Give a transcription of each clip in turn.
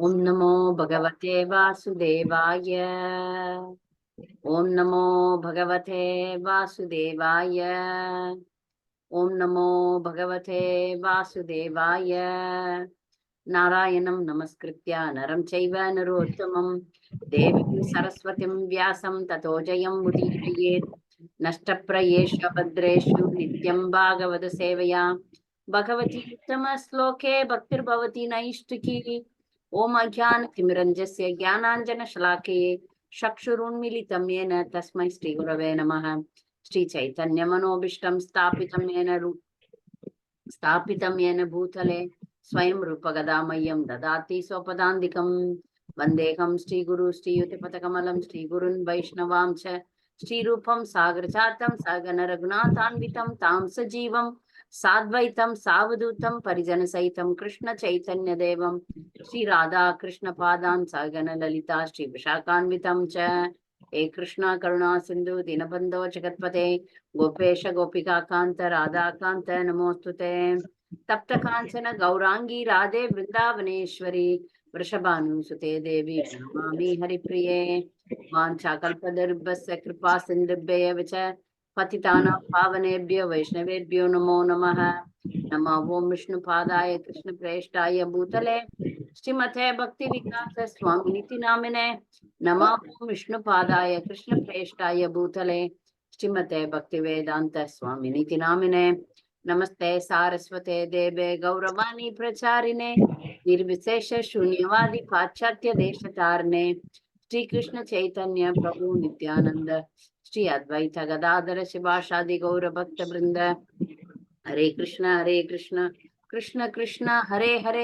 ओम नमो भगवते वासुदेवाय। ओम नमो भगवते वासुदेवाय। ओम नमो भगवते वासुदेवाय। नारायणं नमस्कृत्य नरं चैव नरोत्तमं देवीं सरस्वतीं व्यासं ततो जयं मुदीरयेत्। नष्टप्रायेषु भद्रेषु नित्यं भागवत सेवया भगवती उत्तमश्लोके भक्तिर्भवति नैष्टिकी। ओम अज्ञानतिमिरञ्जस्य ज्ञानाञ्जनशलाकये चक्षुरुन्मीलितं येन तस्मै श्रीगुरवे नमः। श्रीचैतन्यमनोभीष्टं स्थापितं येन भूतले स्वयं रूपगदामह्यं ददाति स्वपदान्तिकं। वन्देऽहं श्रीगुरु श्रीयुतपथकमलं श्रीगुरुन् वैष्णवां च श्रीरूपं सागरजातं सगण रघुनाथान्वितं तां सजीवं साद्वैतं सावधूतं परिजनसहितं कृष्ण चैतन्य देवं श्री राधा कृष्ण पादान् सगण ललिता श्री विशाखान्वितं च। हे कृष्ण करुणा सिंधु दीनबंधो जगत्पते गोपेश गोपिका कांत राधा कांत नमोस्तुते। तप्त कांचन गौरांगी राधे वृंदावनेश्वरी वृषभानुसुते देवी प्रणमामि हरिप्रिये। वाञ्छाकल्पतरुभ्यश्च कृपा सिन्धुभ्येव च पतितानां पावनेभ्यो वैष्णवेभ्यो नमो नमः। नमः ओं विष्णुपादाय कृष्णप्रेष्ठाय भूतले श्रीमते भक्ति विकास स्वामिनिति नामिने। नमः ओं विष्णुपादाय कृष्णप्रेष्ठाय भूतले श्रीमते भक्तिवेदांत स्वामिनिति नामिने। नमस्ते सारस्वते देवे गौरवाणी प्रचारिणे निर्विशेष शून्यवादी पाश्चात्य देशतारिणे श्री कृष्ण चैतन्य प्रभु नित्यानंद श्री अद्वैत गदाधर शिवाशादि गौर भक्त वृंद। हरे कृष्ण कृष्ण कृष्ण हरे हरे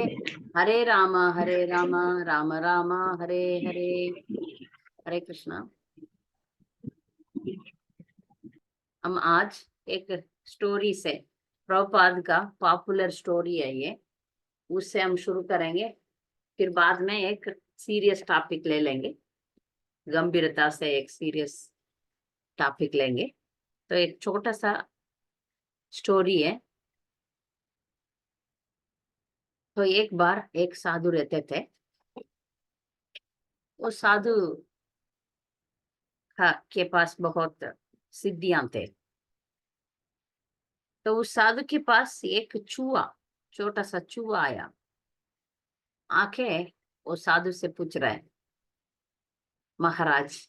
हरे राम राम राम हरे हरे। हरे कृष्णा। हम आज एक स्टोरी से, प्रभुपाद का पॉपुलर स्टोरी है ये, उससे हम शुरू करेंगे। फिर बाद में एक सीरियस टॉपिक ले लेंगे, गंभीरता से एक सीरियस टॉपिक लेंगे। तो एक छोटा सा स्टोरी है। तो एक बार एक साधु रहते थे। वो साधु के पास बहुत सिद्धियां थे। तो उस साधु के पास एक चूहा, छोटा सा चूहा आया। आके वो साधु से पूछ रहा है, महाराज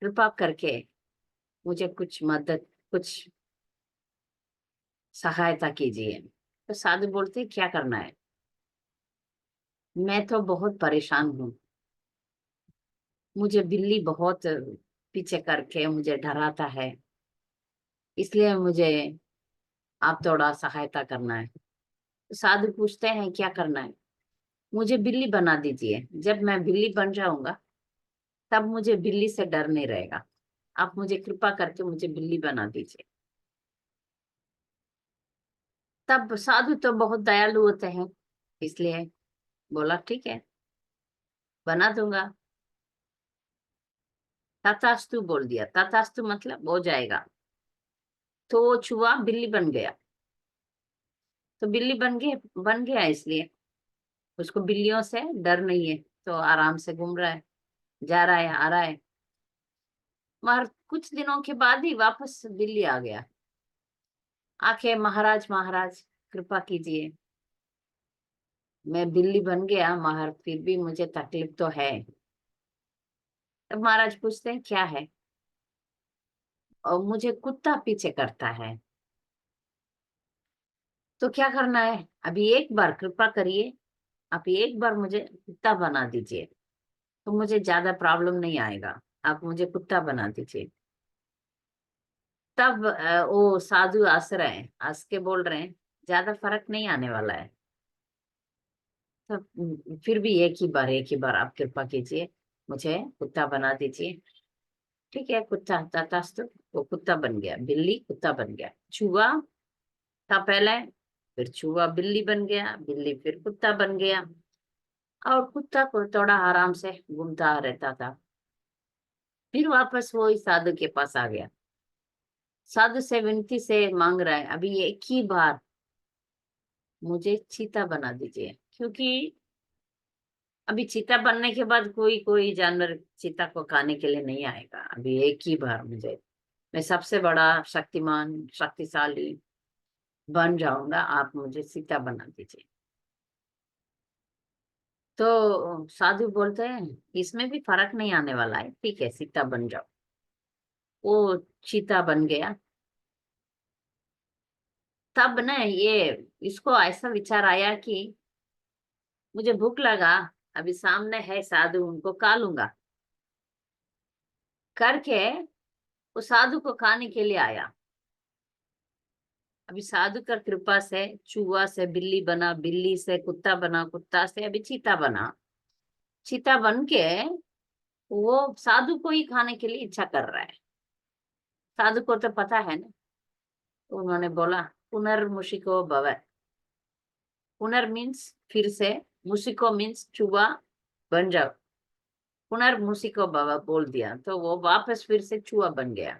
कृपा करके मुझे कुछ मदद, कुछ सहायता कीजिए। तो साधु बोलते क्या करना है? मैं तो बहुत परेशान हूँ, मुझे बिल्ली बहुत पीछे करके मुझे डराता है, इसलिए मुझे आप थोड़ा सहायता करना है। तो साधु पूछते हैं क्या करना है? मुझे बिल्ली बना दीजिए, जब मैं बिल्ली बन जाऊंगा तब मुझे बिल्ली से डर नहीं रहेगा। आप मुझे कृपा करके मुझे बिल्ली बना दीजिए। तब साधु तो बहुत दयालु होते हैं, इसलिए बोला ठीक है, बना दूंगा। तथास्तु बोल दिया। तथास्तु मतलब हो जाएगा। तो वो चूहा बिल्ली बन गया। तो बिल्ली बन गया इसलिए उसको बिल्लियों से डर नहीं है, तो आराम से घूम रहा है, जा रहा है, आ रहा है। मगर कुछ दिनों के बाद ही वापस बिल्ली आ गया। आके महाराज महाराज कृपा कीजिए, मैं बिल्ली बन गया मगर फिर भी मुझे तकलीफ तो है। तब महाराज पूछते हैं क्या है? और मुझे कुत्ता पीछे करता है। तो क्या करना है? अभी एक बार कृपा करिए, आप एक बार मुझे कुत्ता बना दीजिए तो मुझे ज्यादा प्रॉब्लम नहीं आएगा। आप मुझे कुत्ता बना दीजिए। तब वो साधु हंस रहे हैं, हंस के बोल रहे हैं ज्यादा फर्क नहीं आने वाला है। तब फिर भी एक ही बार आप कृपा कीजिए, मुझे कुत्ता बना दीजिए। ठीक है, कुत्ता तथास्तु। वो कुत्ता बन गया, बिल्ली कुत्ता बन गया। चूहा था पहले, फिर चूहा बिल्ली बन गया, बिल्ली फिर कुत्ता बन गया। और कुत्ता को थोड़ा आराम से घूमता रहता था। फिर वापस वो इस साधु के पास आ गया। साधु से विनती से मांग रहा है, अभी एक ही बार मुझे चीता बना दीजिए, क्योंकि अभी चीता बनने के बाद कोई कोई जानवर चीता को खाने के लिए नहीं आएगा। अभी एक ही बार मुझे, मैं सबसे बड़ा शक्तिमान शक्तिशाली बन जाऊंगा, आप मुझे सीता बना दीजिए। तो साधु बोलते हैं इसमें भी फर्क नहीं आने वाला है, ठीक है सीता बन जाओ। वो चीता बन गया। तब ना ये इसको ऐसा विचार आया कि मुझे भूख लगा, अभी सामने है साधु, उनको खा लूंगा करके वो साधु को खाने के लिए आया। अभी साधु का कृपा से चूहा से बिल्ली बना, बिल्ली से कुत्ता बना, कुत्ता से अभी चीता बना। चीता बन के वो साधु को ही खाने के लिए इच्छा कर रहा है। साधु को तो पता है ना, तो उन्होंने बोला पुनर्मुषिको भव। पुनर मीन्स फिर से, मुसिको मीन्स चूहा बन जाओ। पुनर्मुषिको भव बोल दिया तो वो वापस फिर से चूहा बन गया।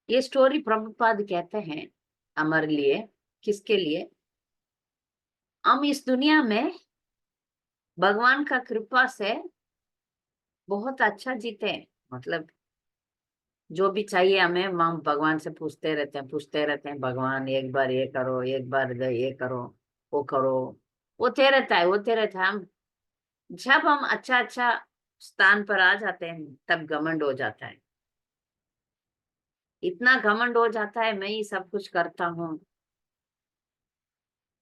ये स्टोरी प्रभुपाद कहते हैं हमारे लिए। किसके लिए? हम इस दुनिया में भगवान का कृपा से बहुत अच्छा जीते हैं। मतलब जो भी चाहिए हमें, हम भगवान से पूछते रहते हैं, भगवान एक बार ये करो, एक बार ये करो, वो करो। होते रहता है, होते रहता है। हम जब हम अच्छा अच्छा स्थान पर आ जाते हैं तब घमंड हो जाता है। इतना घमंड हो जाता है, मैं ही सब कुछ करता हूँ,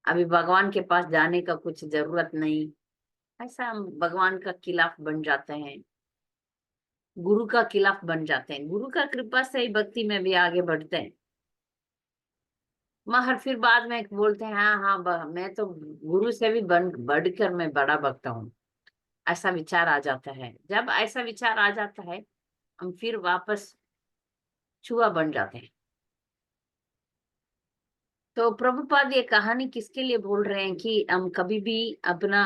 अभी भगवान के पास जाने का कुछ जरूरत नहीं। ऐसा हम भगवान का खिलाफ बन जाते हैं, गुरु का खिलाफ बन जाते हैं। गुरु का कृपा से ही भक्ति में भी आगे बढ़ते हैं, मगर फिर बाद में बोलते हैं हाँ हाँ मैं तो गुरु से भी बढ़कर मैं बड़ा भक्त हूँ। ऐसा विचार आ जाता है। जब ऐसा विचार आ जाता है हम फिर वापस छुआ बन जाते हैं। तो प्रभुपाद ये कहानी किसके लिए बोल रहे हैं कि हम कभी भी अपना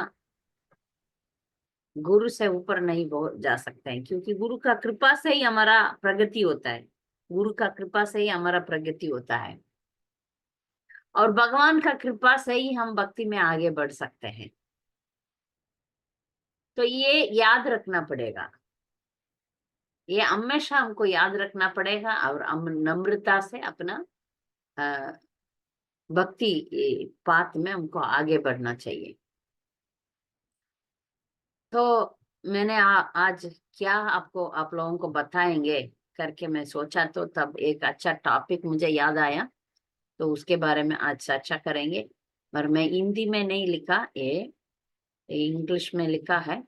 गुरु से ऊपर नहीं जा सकते हैं, क्योंकि गुरु का कृपा से ही हमारा प्रगति होता है। गुरु का कृपा से ही हमारा प्रगति होता है, और भगवान का कृपा से ही हम भक्ति में आगे बढ़ सकते हैं। तो ये याद रखना पड़ेगा, ये हमेशा हमको याद रखना पड़ेगा, और हम नम्रता से अपना अ, भक्ति पाथ में हमको आगे बढ़ना चाहिए। तो मैंने आज क्या आपको आप लोगों को बताएंगे करके मैं सोचा, तो तब एक अच्छा टॉपिक मुझे याद आया, तो उसके बारे में आज चर्चा करेंगे। पर मैं हिंदी में नहीं लिखा, ये इंग्लिश में लिखा है,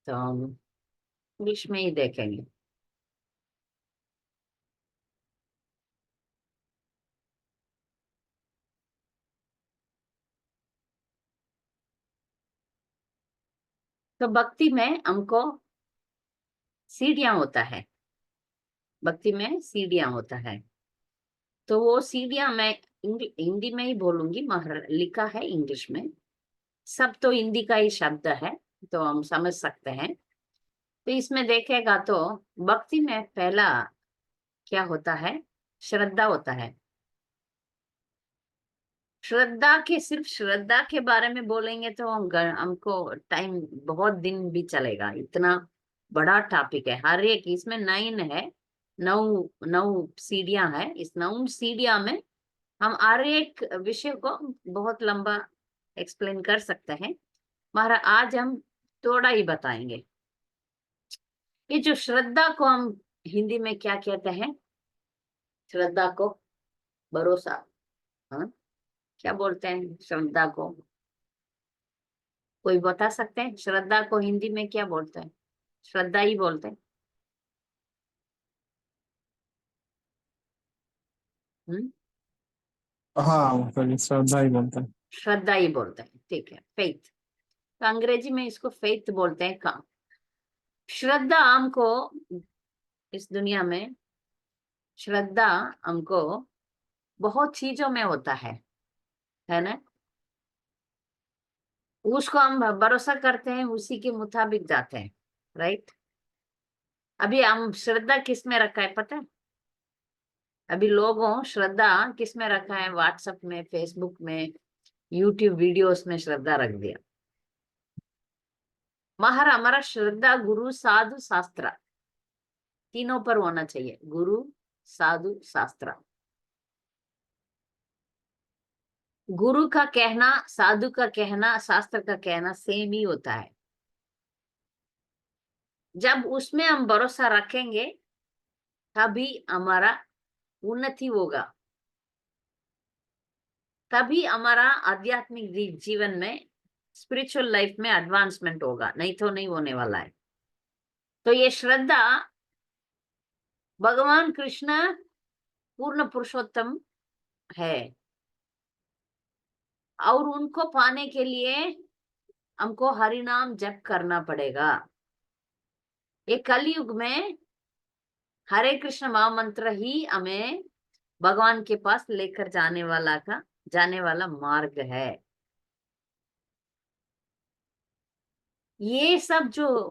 तो हम इंग्लिश में ही देखेंगे। तो भक्ति में हमको सीढ़ियां होता है, भक्ति में सीढ़ियां होता है। तो वो सीढ़ियां मैं हिंदी में ही बोलूंगी, मगर लिखा है इंग्लिश में। सब तो हिंदी का ही शब्द है, तो हम समझ सकते हैं। तो इसमें देखेगा तो भक्ति में पहला क्या होता है? श्रद्धा होता है। श्रद्धा के, सिर्फ श्रद्धा के बारे में बोलेंगे तो हमको टाइम बहुत दिन भी चलेगा। इतना बड़ा टॉपिक है, हर एक इसमें 9 है, 9 सीढ़ियां है। इस 9 सीढ़ियां में हम हर एक विषय को बहुत लंबा एक्सप्लेन कर सकते हैं, मगर आज हम थोड़ा ही बताएंगे। ये जो श्रद्धा को हम हिंदी में क्या कहते हैं? श्रद्धा को भरोसा, हाँ, क्या बोलते हैं श्रद्धा को? कोई बता सकते हैं श्रद्धा को हिंदी में क्या बोलते हैं? श्रद्धा ही बोलते हैं। हम्म, हाँ मतलब श्रद्धा ही बनता है। श्रद्धा ही बोलते हैं, ठीक है, फेथ। तो अंग्रेजी में इसको फेथ बोलते हैं। का श्रद्धा हमको इस दुनिया में, श्रद्धा हमको बहुत चीजों में होता है ना? उसको हम भरोसा करते हैं, उसी के मुताबिक जाते हैं, राइट? अभी हम श्रद्धा किस में रखा है पता है? अभी लोगों श्रद्धा किस में रखा है? व्हाट्सएप में, फेसबुक में, यूट्यूब वीडियोस में श्रद्धा रख दिया। हमारा श्रद्धा गुरु साधु शास्त्र तीनों पर होना चाहिए। गुरु साधु शास्त्र। गुरु का कहना, साधु का कहना, शास्त्र का कहना सेम ही होता है। जब उसमें हम भरोसा रखेंगे तभी हमारा उन्नति होगा, तभी हमारा आध्यात्मिक जीवन में, स्पिरिचुअल लाइफ में एडवांसमेंट होगा, नहीं तो नहीं होने वाला है। तो ये श्रद्धा, भगवान कृष्ण पूर्ण पुरुषोत्तम है और उनको पाने के लिए हमको हरि नाम जप करना पड़ेगा। ये कलयुग में हरे कृष्ण महामंत्र ही हमें भगवान के पास लेकर जाने वाला मार्ग है। ये सब जो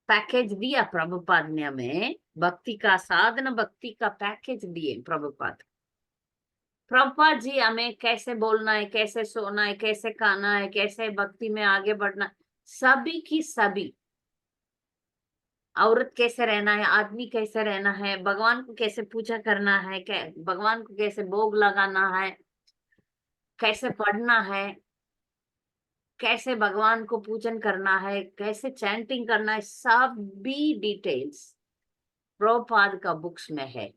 पैकेज दिया प्रभुपाद ने हमें, भक्ति का साधन, भक्ति का पैकेज दिए प्रभुपाद। प्रभुपाद जी हमें कैसे बोलना है, कैसे सोना है, कैसे खाना है, कैसे भक्ति में आगे बढ़ना, सभी की सभी, औरत कैसे रहना है, आदमी कैसे रहना है, भगवान को कैसे पूजा करना है, भगवान को कैसे भोग लगाना है, कैसे पढ़ना है, कैसे भगवान को पूजन करना है, कैसे चैंटिंग करना है, सब भी डिटेल्स प्रभुपाद का बुक्स में है।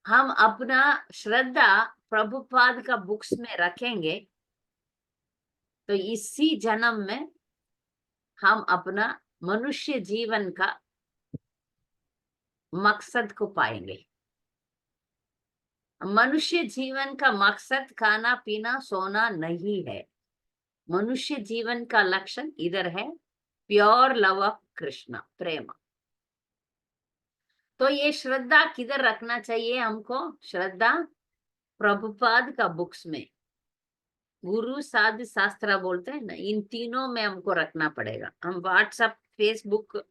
हम अपना श्रद्धा प्रभुपाद का बुक्स में रखेंगे तो इसी जन्म में हम अपना मनुष्य जीवन का मकसद को पाएंगे। मनुष्य जीवन का मकसद खाना पीना सोना नहीं है। मनुष्य जीवन का लक्ष्य इधर है, प्योर लव ऑफ कृष्ण, प्रेम। तो ये श्रद्धा किधर रखना चाहिए हमको? श्रद्धा प्रभुपाद का बुक्स में, गुरु साधु शास्त्र बोलते हैं ना, इन तीनों में हमको रखना पड़ेगा। हम व्हाट्सएप, फेसबुक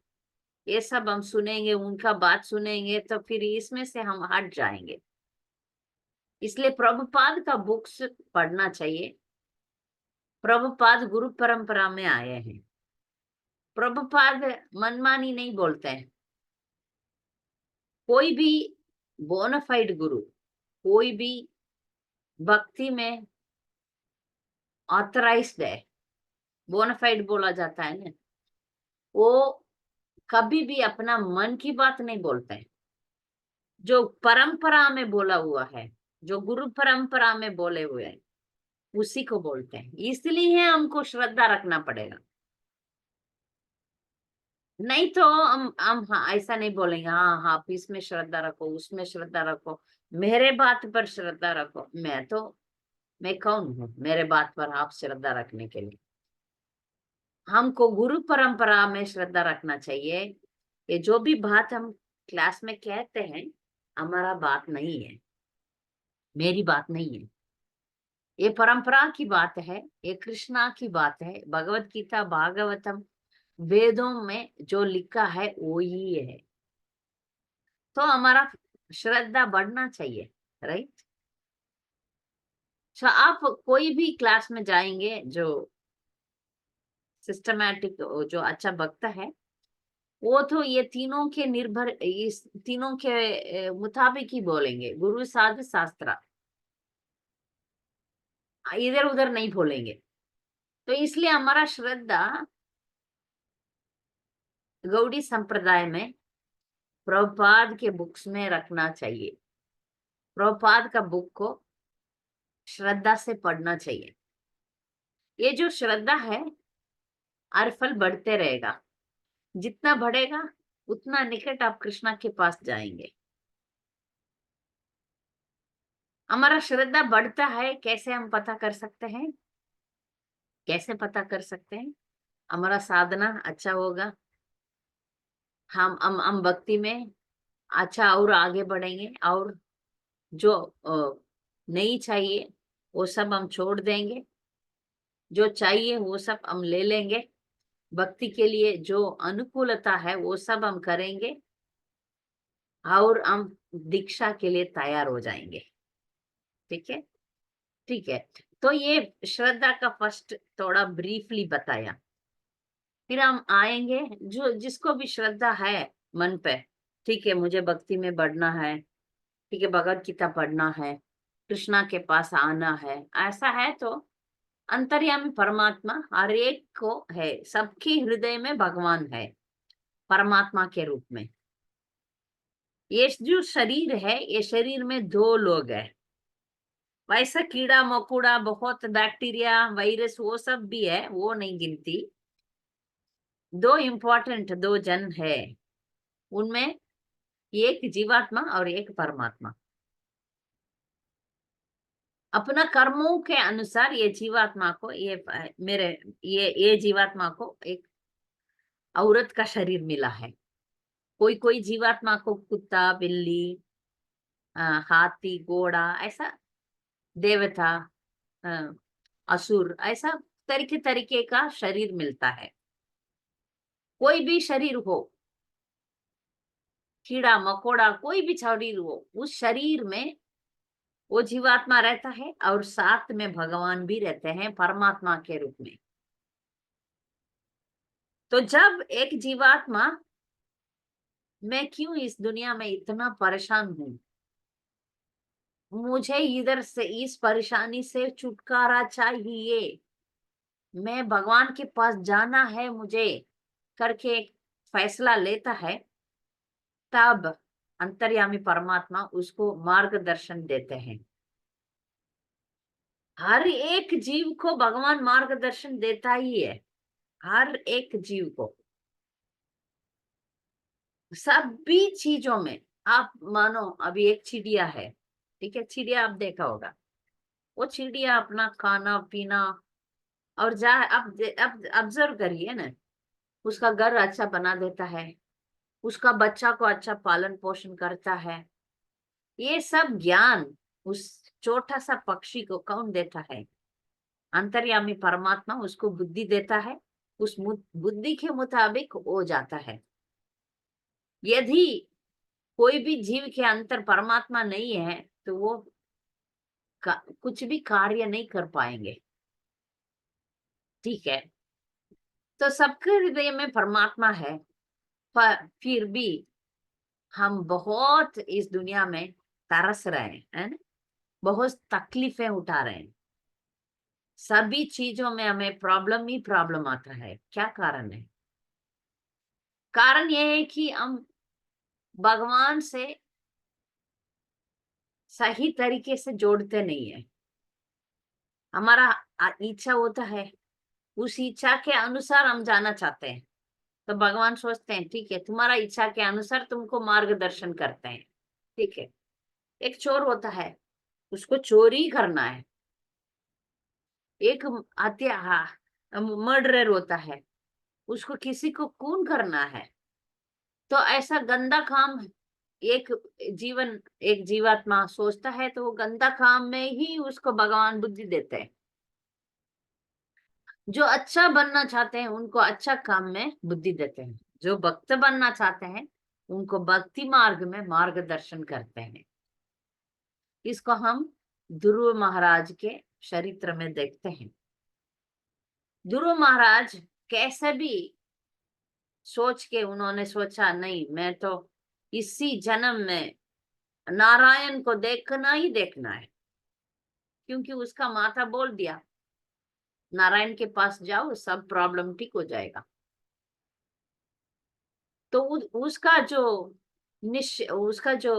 ये सब हम सुनेंगे, उनका बात सुनेंगे तो फिर इसमें से हम हट जाएंगे। इसलिए प्रभुपाद का बुक्स पढ़ना चाहिए। प्रभुपाद गुरु परंपरा में आए हैं। प्रभुपाद मनमानी नहीं बोलते हैं। कोई भी बोनाफाइड गुरु, कोई भी भक्ति में ऑथराइज्ड है, बोनाफाइड बोला जाता है ना, वो कभी भी अपना मन की बात नहीं बोलते हैं। जो परंपरा में बोला हुआ है, जो गुरु परंपरा में बोले हुए हैं, उसी को बोलते हैं। इसलिए हमको श्रद्धा रखना पड़ेगा। नहीं तो हम हाँ ऐसा नहीं बोलेंगे, हाँ हाँ आप इसमें श्रद्धा रखो, उसमें श्रद्धा रखो, मेरे बात पर श्रद्धा रखो। मैं कौन हूँ मेरे बात पर आप श्रद्धा रखने के लिए? हमको गुरु परंपरा में श्रद्धा रखना चाहिए। ये जो भी बात हम क्लास में कहते हैं, हमारा बात नहीं है, मेरी बात नहीं है, ये परंपरा की बात है, ये कृष्णा की बात है। भगवत गीता, भागवतम, वेदों में जो लिखा है वो ही है। तो हमारा श्रद्धा बढ़ना चाहिए, राइट? आप कोई भी क्लास में जाएंगे, जो सिस्टमैटिक, जो अच्छा भक्त है, वो तो ये तीनों के निर्भर, इस तीनों के मुताबिक ही बोलेंगे। गुरु साधु शास्त्र, इधर उधर नहीं बोलेंगे। तो इसलिए हमारा श्रद्धा गौड़ी संप्रदाय में प्रभुपाद के बुक्स में रखना चाहिए। प्रभुपाद का बुक को श्रद्धा से पढ़ना चाहिए। ये जो श्रद्धा है, हर फल बढ़ते रहेगा। जितना बढ़ेगा उतना निकट आप कृष्णा के पास जाएंगे। हमारा श्रद्धा बढ़ता है, कैसे हम पता कर सकते हैं? कैसे पता कर सकते हैं? हमारा साधना अच्छा होगा, हम भक्ति में अच्छा और आगे बढ़ेंगे, और जो नहीं चाहिए वो सब हम छोड़ देंगे, जो चाहिए वो सब हम ले लेंगे। भक्ति के लिए जो अनुकूलता है वो सब हम करेंगे, और हम दीक्षा के लिए तैयार हो जाएंगे। ठीक है, ठीक है। तो ये श्रद्धा का फर्स्ट थोड़ा ब्रीफली बताया। फिर हम आएंगे, जो जिसको भी श्रद्धा है मन पे, ठीक है मुझे भक्ति में बढ़ना है, ठीक है भगवत गीता पढ़ना है, कृष्णा के पास आना है, ऐसा है तो अंतर्यामी परमात्मा हर एक को है, सबके हृदय में भगवान है परमात्मा के रूप में। ये जो शरीर है, ये शरीर में दो लोग हैं, वैसा कीड़ा मकोड़ा बहुत बैक्टीरिया वायरस वो सब भी है, वो नहीं गिनती। दो इम्पोर्टेंट दो जन है, उनमें एक जीवात्मा और एक परमात्मा। अपना कर्मों के अनुसार ये जीवात्मा को मेरे ये जीवात्मा को एक औरत का शरीर मिला है। कोई कोई जीवात्मा को कुत्ता बिल्ली हाथी घोड़ा ऐसा, देवता अ, असुर ऐसा तरीके तरीके का शरीर मिलता है। कोई भी शरीर हो, कीड़ा मकोड़ा कोई भी शरीर हो, उस शरीर में वो जीवात्मा रहता है और साथ में भगवान भी रहते हैं परमात्मा के रूप में। तो जब एक जीवात्मा, मैं क्यों इस दुनिया में इतना परेशान हूं, मुझे इधर से इस परेशानी से छुटकारा चाहिए, मैं भगवान के पास जाना है मुझे करके एक फैसला लेता है, तब अंतर्यामी परमात्मा उसको मार्गदर्शन देते हैं। हर एक जीव को भगवान मार्गदर्शन देता ही है, हर एक जीव को सभी चीजों में। आप मानो अभी एक चिड़िया है, ठीक है, चिड़िया आप देखा होगा, वो चिड़िया अपना खाना पीना और जा अब ऑब्जर्व करिए ना, उसका घर अच्छा बना देता है, उसका बच्चा को अच्छा पालन पोषण करता है। ये सब ज्ञान उस छोटा सा पक्षी को कौन देता है? अंतर्यामी परमात्मा उसको बुद्धि देता है, उस बुद्धि के मुताबिक हो जाता है। यदि कोई भी जीव के अंतर परमात्मा नहीं है तो वो कुछ भी कार्य नहीं कर पाएंगे, ठीक है। तो सबके हृदय में परमात्मा है, पर फिर भी हम बहुत इस दुनिया में तरस रहे हैं, है ना? बहुत तकलीफें उठा रहे हैं, सभी चीजों में हमें प्रॉब्लम ही प्रॉब्लम आता है। क्या कारण है? कारण यह है कि हम भगवान से सही तरीके से जोड़ते नहीं है। हमारा इच्छा होता है, उस इच्छा के अनुसार हम जाना चाहते हैं, तो भगवान सोचते हैं ठीक है तुम्हारा इच्छा के अनुसार तुमको मार्गदर्शन करते हैं, ठीक है। एक चोर होता है, उसको चोरी करना है। एक हत्या मर्डरर होता है, उसको किसी को खून करना है। तो ऐसा गंदा काम एक एक जीवात्मा सोचता है, तो वो गंदा काम में ही उसको भगवान बुद्धि देते हैं। जो अच्छा बनना चाहते हैं उनको अच्छा काम में बुद्धि देते हैं, जो भक्त बनना चाहते हैं उनको भक्ति मार्ग में मार्गदर्शन करते हैं। इसको हम ध्रुव महाराज के चरित्र में देखते हैं। ध्रुव महाराज कैसे भी सोच के उन्होंने सोचा नहीं, मैं तो इसी जन्म में नारायण को देखना ही देखना है, क्योंकि उसका माता बोल दिया नारायण के पास जाओ सब प्रॉब्लम ठीक हो जाएगा। तो उसका जो उसका जो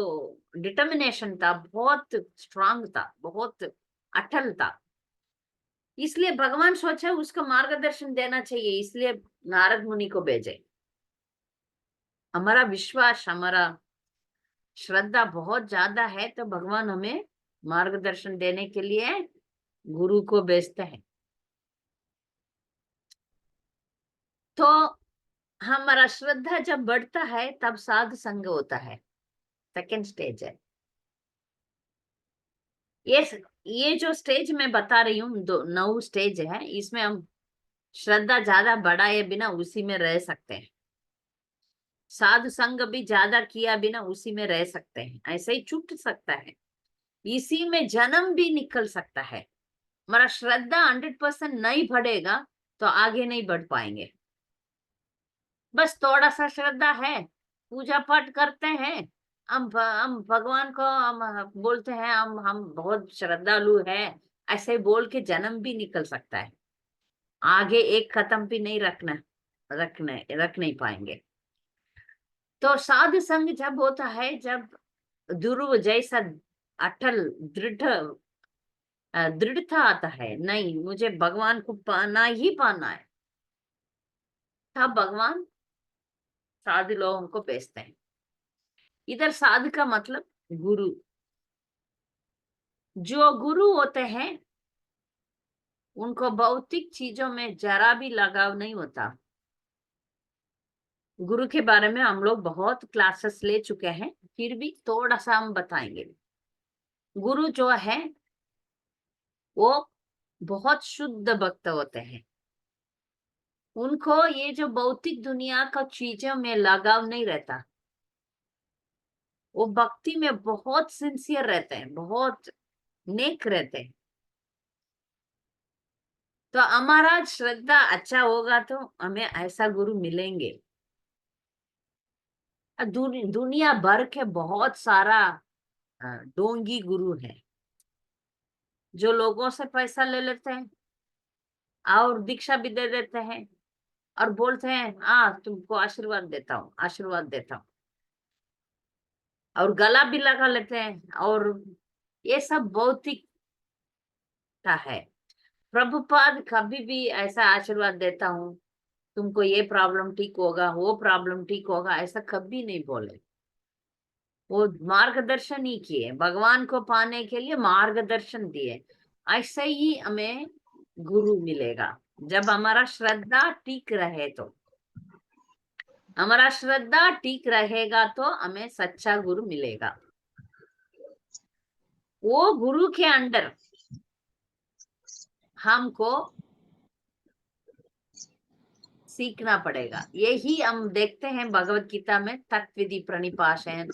डिटर्मिनेशन था बहुत स्ट्रांग था, बहुत अटल था। इसलिए भगवान सोचा उसका मार्गदर्शन देना चाहिए, इसलिए नारद मुनि को भेजे। हमारा विश्वास, हमारा श्रद्धा बहुत ज्यादा है तो भगवान हमें मार्गदर्शन देने के लिए गुरु को भेजते हैं। तो हमारा श्रद्धा जब बढ़ता है तब साधु संग होता है, सेकेंड स्टेज है। ये ये जो स्टेज मैं बता रही हूँ, 9 स्टेज है, इसमें हम श्रद्धा ज्यादा बढ़ाए बिना उसी में रह सकते हैं, साधु संग भी ज्यादा किया बिना उसी में रह सकते हैं, ऐसे ही छूट सकता है, इसी में जन्म भी निकल सकता है। हमारा श्रद्धा 100% नहीं बढ़ेगा तो आगे नहीं बढ़ पाएंगे। बस थोड़ा सा श्रद्धा है, पूजा पाठ करते हैं, हम भगवान को हम बोलते हैं हम बहुत श्रद्धालु है, ऐसे बोल के जन्म भी निकल सकता है, आगे एक कदम भी नहीं रख नहीं पाएंगे। तो साधु संग जब होता है, जब ध्रुव जैसा अटल दृढ़ता आता है, नहीं मुझे भगवान को पाना ही पाना है, तब भगवान साधु लोगों को भेजते हैं। इधर साधु का मतलब गुरु। जो गुरु होते हैं उनको भौतिक चीजों में जरा भी लगाव नहीं होता। गुरु के बारे में हम लोग बहुत क्लासेस ले चुके हैं, फिर भी थोड़ा सा हम बताएंगे। गुरु जो है वो बहुत शुद्ध भक्त होते हैं, उनको ये जो भौतिक दुनिया का चीजों में लगाव नहीं रहता, वो भक्ति में बहुत सिंसियर रहते हैं, बहुत नेक रहते हैं। तो हमारा श्रद्धा अच्छा होगा तो हमें ऐसा गुरु मिलेंगे। दुनिया भर के बहुत सारा डोंगी गुरु है, जो लोगों से पैसा ले लेते हैं और दीक्षा भी दे देते हैं और बोलते हैं हाँ तुमको आशीर्वाद देता हूँ, आशीर्वाद देता हूँ, और गला भी लगा लेते हैं, और ये सब भौतिकता है। प्रभुपाद कभी भी ऐसा आशीर्वाद देता हूँ, तुमको ये प्रॉब्लम ठीक होगा, वो प्रॉब्लम ठीक होगा, ऐसा कभी नहीं बोले। वो मार्गदर्शन ही किए, भगवान को पाने के लिए मार्गदर्शन दिए। ऐसे ही हमें गुरु मिलेगा जब हमारा श्रद्धा ठीक रहे। तो हमारा श्रद्धा ठीक रहेगा तो हमें सच्चा गुरु मिलेगा। वो गुरु के अंडर हमको सीखना पड़ेगा। यही हम देखते हैं भगवत गीता में, तत्विधि प्रणिपाशयन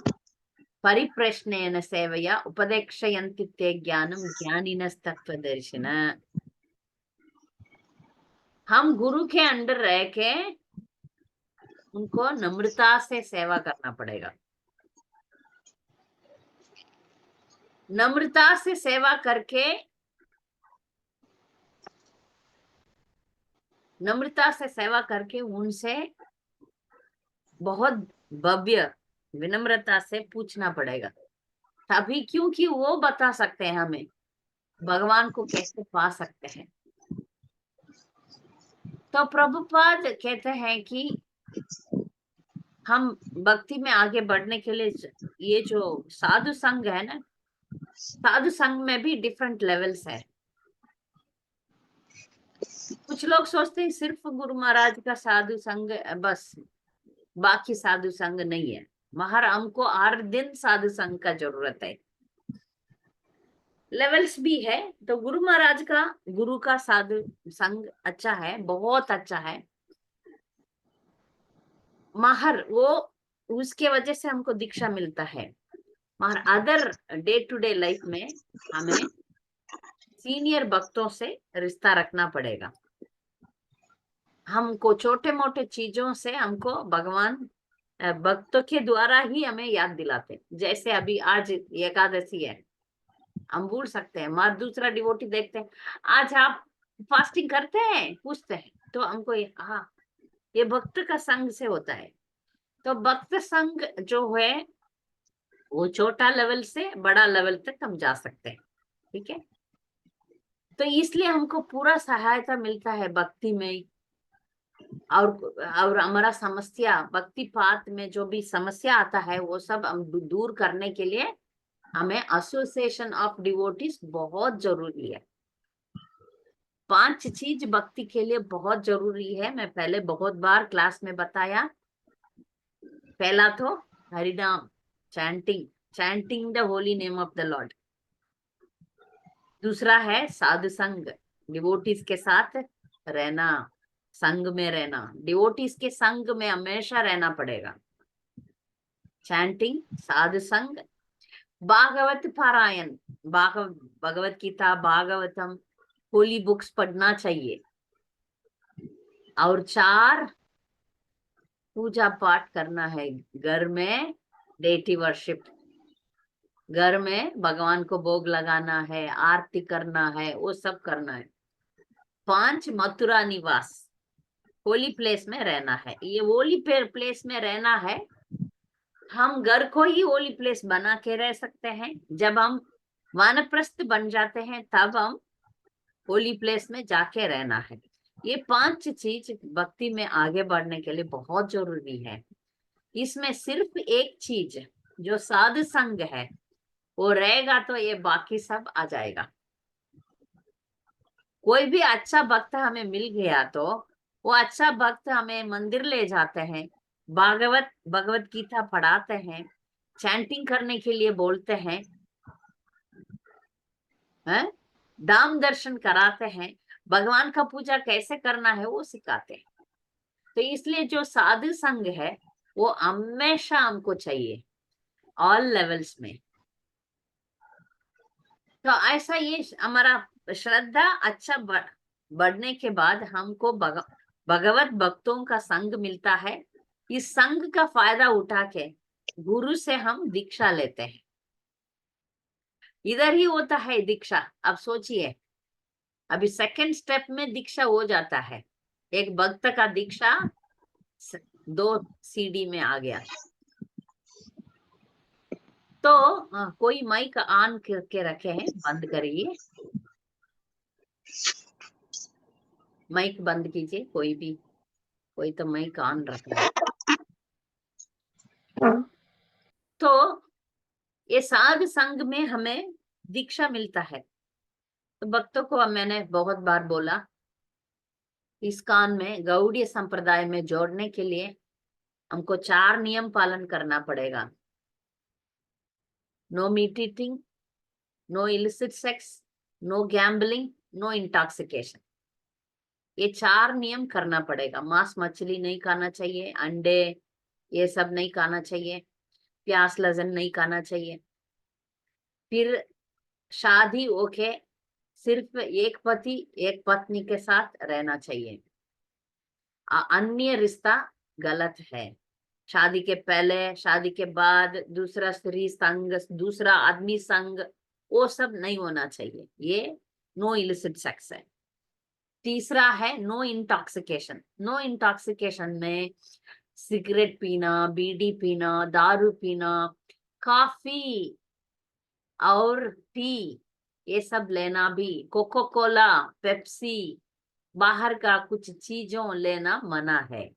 परिप्रश्नेन सेवया उपदेक्षयन्ति ते ज्ञानम ज्ञानिनस्तत्वदर्शिन। हम गुरु के अंडर रह के उनको नम्रता से सेवा करना पड़ेगा। नम्रता से सेवा करके, नम्रता से सेवा करके उनसे बहुत भव्य विनम्रता से पूछना पड़ेगा, तभी, क्योंकि वो बता सकते हैं हमें भगवान को कैसे पा सकते हैं। तो प्रभुपाद कहते हैं कि हम भक्ति में आगे बढ़ने के लिए ये जो साधु संघ है ना, साधु संघ में भी डिफरेंट लेवल्स है। कुछ लोग सोचते हैं सिर्फ गुरु महाराज का साधु संघ बस, बाकी साधु संघ नहीं है। हमको हर दिन साधु संघ का जरूरत है। लेवल्स भी है, तो गुरु महाराज का, गुरु का साधु संघ अच्छा है, बहुत अच्छा है। वो उसके वजह से हमको दीक्षा मिलता है। मगर other day to day life में हमें सीनियर भक्तों से रिश्ता रखना पड़ेगा। हमको छोटे मोटे चीजों से हमको भगवान भक्तों के द्वारा ही हमें याद दिलाते। जैसे अभी आज एकादशी है, हम भूल सकते हैं, मगर दूसरा डिवोटी देखते हैं आज आप फास्टिंग करते हैं, पूछते हैं, तो हमको हाँ, ये भक्त का संग से होता है। तो भक्त संग जो है वो छोटा लेवल से बड़ा लेवल तक हम जा सकते हैं, ठीक है। तो इसलिए हमको पूरा सहायता मिलता है भक्ति में। और हमारा समस्या, भक्ति पाठ में जो भी समस्या आता है वो सब हम दूर करने के लिए हमें एसोसिएशन ऑफ डिवोटीज बहुत जरूरी है। 5 चीज भक्ति के लिए बहुत जरूरी है, मैं पहले बहुत बार क्लास में बताया। पहला तो हरिनाम, chanting the holy name of the Lord. दूसरा है साधु संग, डिवोटीज के साथ रहना, संग में रहना, डिवोटीज के संग में हमेशा रहना पड़ेगा। चैंटिंग, साधु संग, भागवत पारायण, भगवत गीता, भागवतम, होली बुक्स पढ़ना चाहिए। और 4, पूजा पाठ करना है घर में, डेटी वर्शिप, घर में भगवान को भोग लगाना है, आरती करना है, वो सब करना है। 5 मथुरा निवास, होली प्लेस में रहना है। ये होली प्लेस में रहना है, हम घर को ही होली प्लेस बना के रह सकते हैं। जब हम वानप्रस्थ बन जाते हैं तब हम होली प्लेस में जाके रहना है। ये 5 चीज भक्ति में आगे बढ़ने के लिए बहुत जरूरी है। इसमें सिर्फ एक चीज जो साधु संग है वो रहेगा तो ये बाकी सब आ जाएगा। कोई भी अच्छा भक्त हमें मिल गया तो वो अच्छा भक्त हमें मंदिर ले जाते हैं, भगवत गीता पढ़ाते हैं, चैंटिंग करने के लिए बोलते हैं, हैं? दाम दर्शन कराते हैं, भगवान का पूजा कैसे करना है वो सिखाते हैं। तो इसलिए जो साधु संग है वो हमेशा हमको चाहिए, ऑल लेवल्स में। तो ऐसा ये हमारा श्रद्धा अच्छा बढ़ने के बाद हमको भगवत भक्तों का संग मिलता है। इस संग का फायदा उठा के गुरु से हम दीक्षा लेते हैं। इधर ही होता है दीक्षा। अब सोचिए, अभी सेकंड स्टेप में दीक्षा हो जाता है। एक भक्त का दीक्षा 2 सीढ़ी में आ गया। तो कोई माइक ऑन करके रखे हैं, बंद करिए, माइक बंद कीजिए। कोई तो माइक ऑन रख रहा है। तो ये साध संग में हमें दीक्षा मिलता है। तो भक्तों को मैंने बहुत बार बोला, इस्कॉन में गौड़ीय संप्रदाय में जोड़ने के लिए हमको 4 नियम पालन करना पड़ेगा। No meat eating, no illicit sex, no gambling, no intoxication. ये 4 नियम करना पड़ेगा। मांस मछली नहीं खाना चाहिए, अंडे ये सब नहीं खाना चाहिए, प्याज लहसुन नहीं खाना चाहिए। फिर शादी ओके, सिर्फ एक पति एक पत्नी के साथ रहना चाहिए। अन्य रिश्ता गलत है। शादी के पहले, शादी के बाद दूसरा स्त्री संग, दूसरा आदमी संग, वो सब नहीं होना चाहिए। ये नो इलिसिट सेक्स है। तीसरा है नो इंटॉक्सिकेशन। नो इंटॉक्सिकेशन में सिगरेट पीना, बीड़ी पीना, दारू पीना, कॉफी और टी ये सब लेना भी, कोको कोला, पेप्सी, बाहर का कुछ चीजों लेना मना है।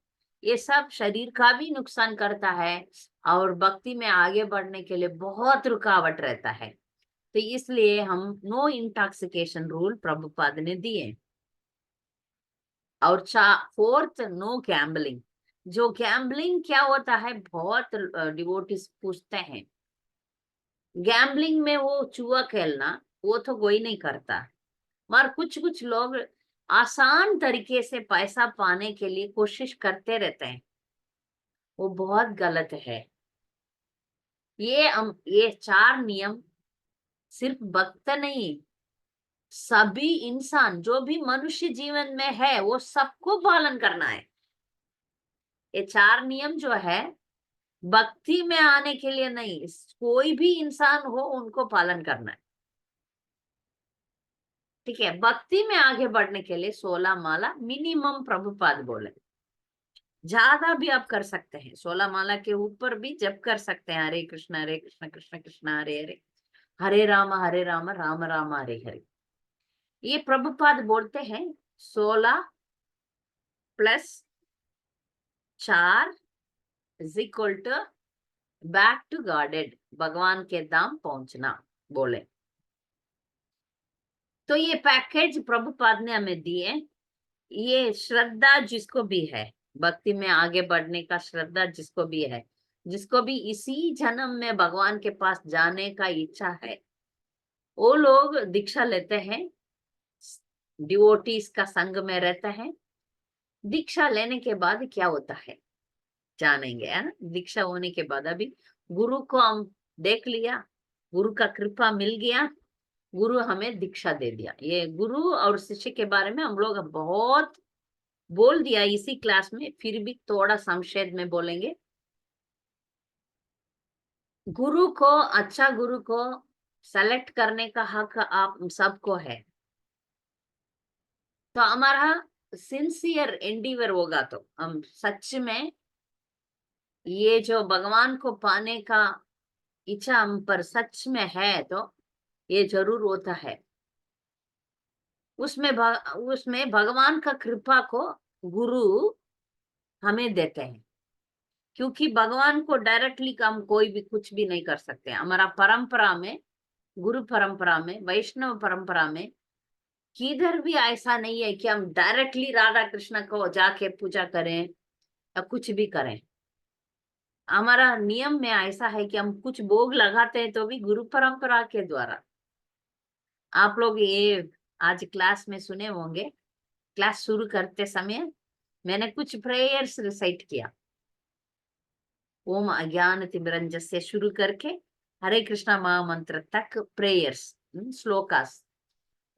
ये सब शरीर का भी नुकसान करता है और भक्ति में आगे बढ़ने के लिए बहुत रुकावट रहता है। तो इसलिए हम नो इंटॉक्सिकेशन रूल प्रभुपाद ने दिए। और 4th नो गैम्बलिंग। जो गैम्बलिंग क्या होता है, बहुत डिवोटीज पूछते हैं। गैम्बलिंग में वो जुआ खेलना, वो तो कोई नहीं करता, मगर कुछ कुछ लोग आसान तरीके से पैसा पाने के लिए कोशिश करते रहते हैं। वो बहुत गलत है। ये 4 नियम सिर्फ भक्त नहीं, सभी इंसान जो भी मनुष्य जीवन में है वो सबको पालन करना है। ये 4 नियम जो है भक्ति में आने के लिए नहीं, कोई भी इंसान हो उनको पालन करना है। ठीक है, भक्ति में आगे बढ़ने के लिए 16 माला मिनिमम प्रभुपाद बोले। ज्यादा भी आप कर सकते हैं, 16 माला के ऊपर भी जब कर सकते हैं। हरे कृष्ण कृष्ण कृष्ण हरे हरे, हरे राम राम राम हरे हरे। ये प्रभुपाद बोलते हैं 16 + 4 = बैक टू गॉडेड, भगवान के धाम पहुंचना बोले। तो ये पैकेज प्रभुपाद ने हमें दिए। ये श्रद्धा जिसको भी है, भक्ति में आगे बढ़ने का श्रद्धा जिसको भी है, जिसको भी इसी जन्म में भगवान के पास जाने का इच्छा है, वो लोग दीक्षा लेते हैं, डिवोटीज का संग में रहते हैं। दीक्षा लेने के बाद क्या होता है जानेंगे, है ना। दीक्षा होने के बाद अभी गुरु को हम देख लिया, गुरु का कृपा मिल गया, गुरु हमें दीक्षा दे दिया। ये गुरु और शिष्य के बारे में हम लोग बहुत बोल दिया इसी क्लास में, फिर भी थोड़ा संक्षेप में बोलेंगे। गुरु को, अच्छा गुरु को सेलेक्ट करने का हक आप सबको है। तो हमारा सिंसियर एंडीवर होगा तो हम सच में ये जो भगवान को पाने का इच्छा हम पर सच में है तो ये जरूर होता है। उसमें भगवान का कृपा को गुरु हमें देते हैं, क्योंकि भगवान को डायरेक्टली हम कोई भी कुछ भी नहीं कर सकते। हमारा परंपरा में, गुरु परंपरा में, वैष्णव परंपरा में किधर भी ऐसा नहीं है कि हम डायरेक्टली राधा कृष्ण को जाके पूजा करें या कुछ भी करें। हमारा नियम में ऐसा है कि हम कुछ भोग लगाते हैं तो भी गुरु परंपरा के द्वारा। आप लोग ये आज क्लास में सुने होंगे, क्लास शुरू करते समय मैंने कुछ प्रेयर्स रिसाइट किया। ओम अज्ञान तिमिरंजन से शुरू करके हरे कृष्णा महामंत्र तक प्रेयर्स, श्लोकास,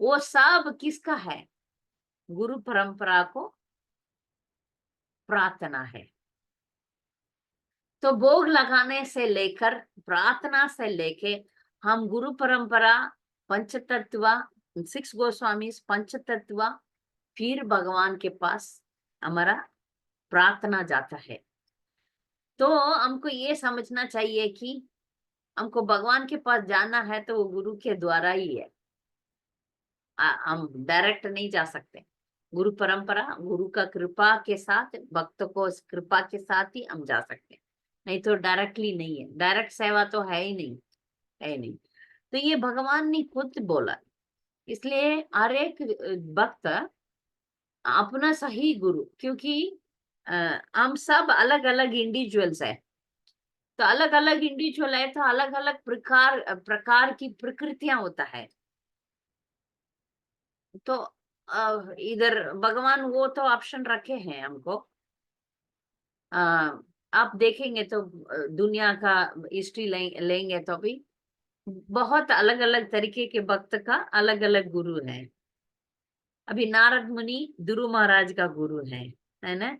वो सब किसका है? गुरु परंपरा को प्रार्थना है। तो भोग लगाने से लेकर प्रार्थना से लेके हम गुरु परंपरा, पंचतत्व, 6 गोस्वामी, पंचतत्व, फिर भगवान के पास हमारा प्रार्थना जाता है। तो हमको ये समझना चाहिए कि हमको भगवान के पास जाना है तो वो गुरु के द्वारा ही है। हम डायरेक्ट नहीं जा सकते। गुरु परंपरा, गुरु का कृपा के साथ, भक्त को कृपा के साथ ही हम जा सकते हैं, नहीं तो डायरेक्टली नहीं है। डायरेक्ट सेवा तो है ही नहीं, है नहीं। तो ये भगवान ने खुद बोला, इसलिए हर एक भक्त अपना सही गुरु, क्योंकि हम सब अलग अलग इंडिविजुअल्स है। तो अलग अलग इंडिविजुअल है तो अलग अलग प्रकार प्रकार की प्रकृतियां होता है। तो इधर भगवान वो तो ऑप्शन रखे हैं हमको। अ, आप देखेंगे तो दुनिया का हिस्ट्री लेंगे तो भी बहुत अलग अलग तरीके के भक्त का अलग अलग गुरु है। अभी नारद मुनि ध्रुव महाराज का गुरु है ना।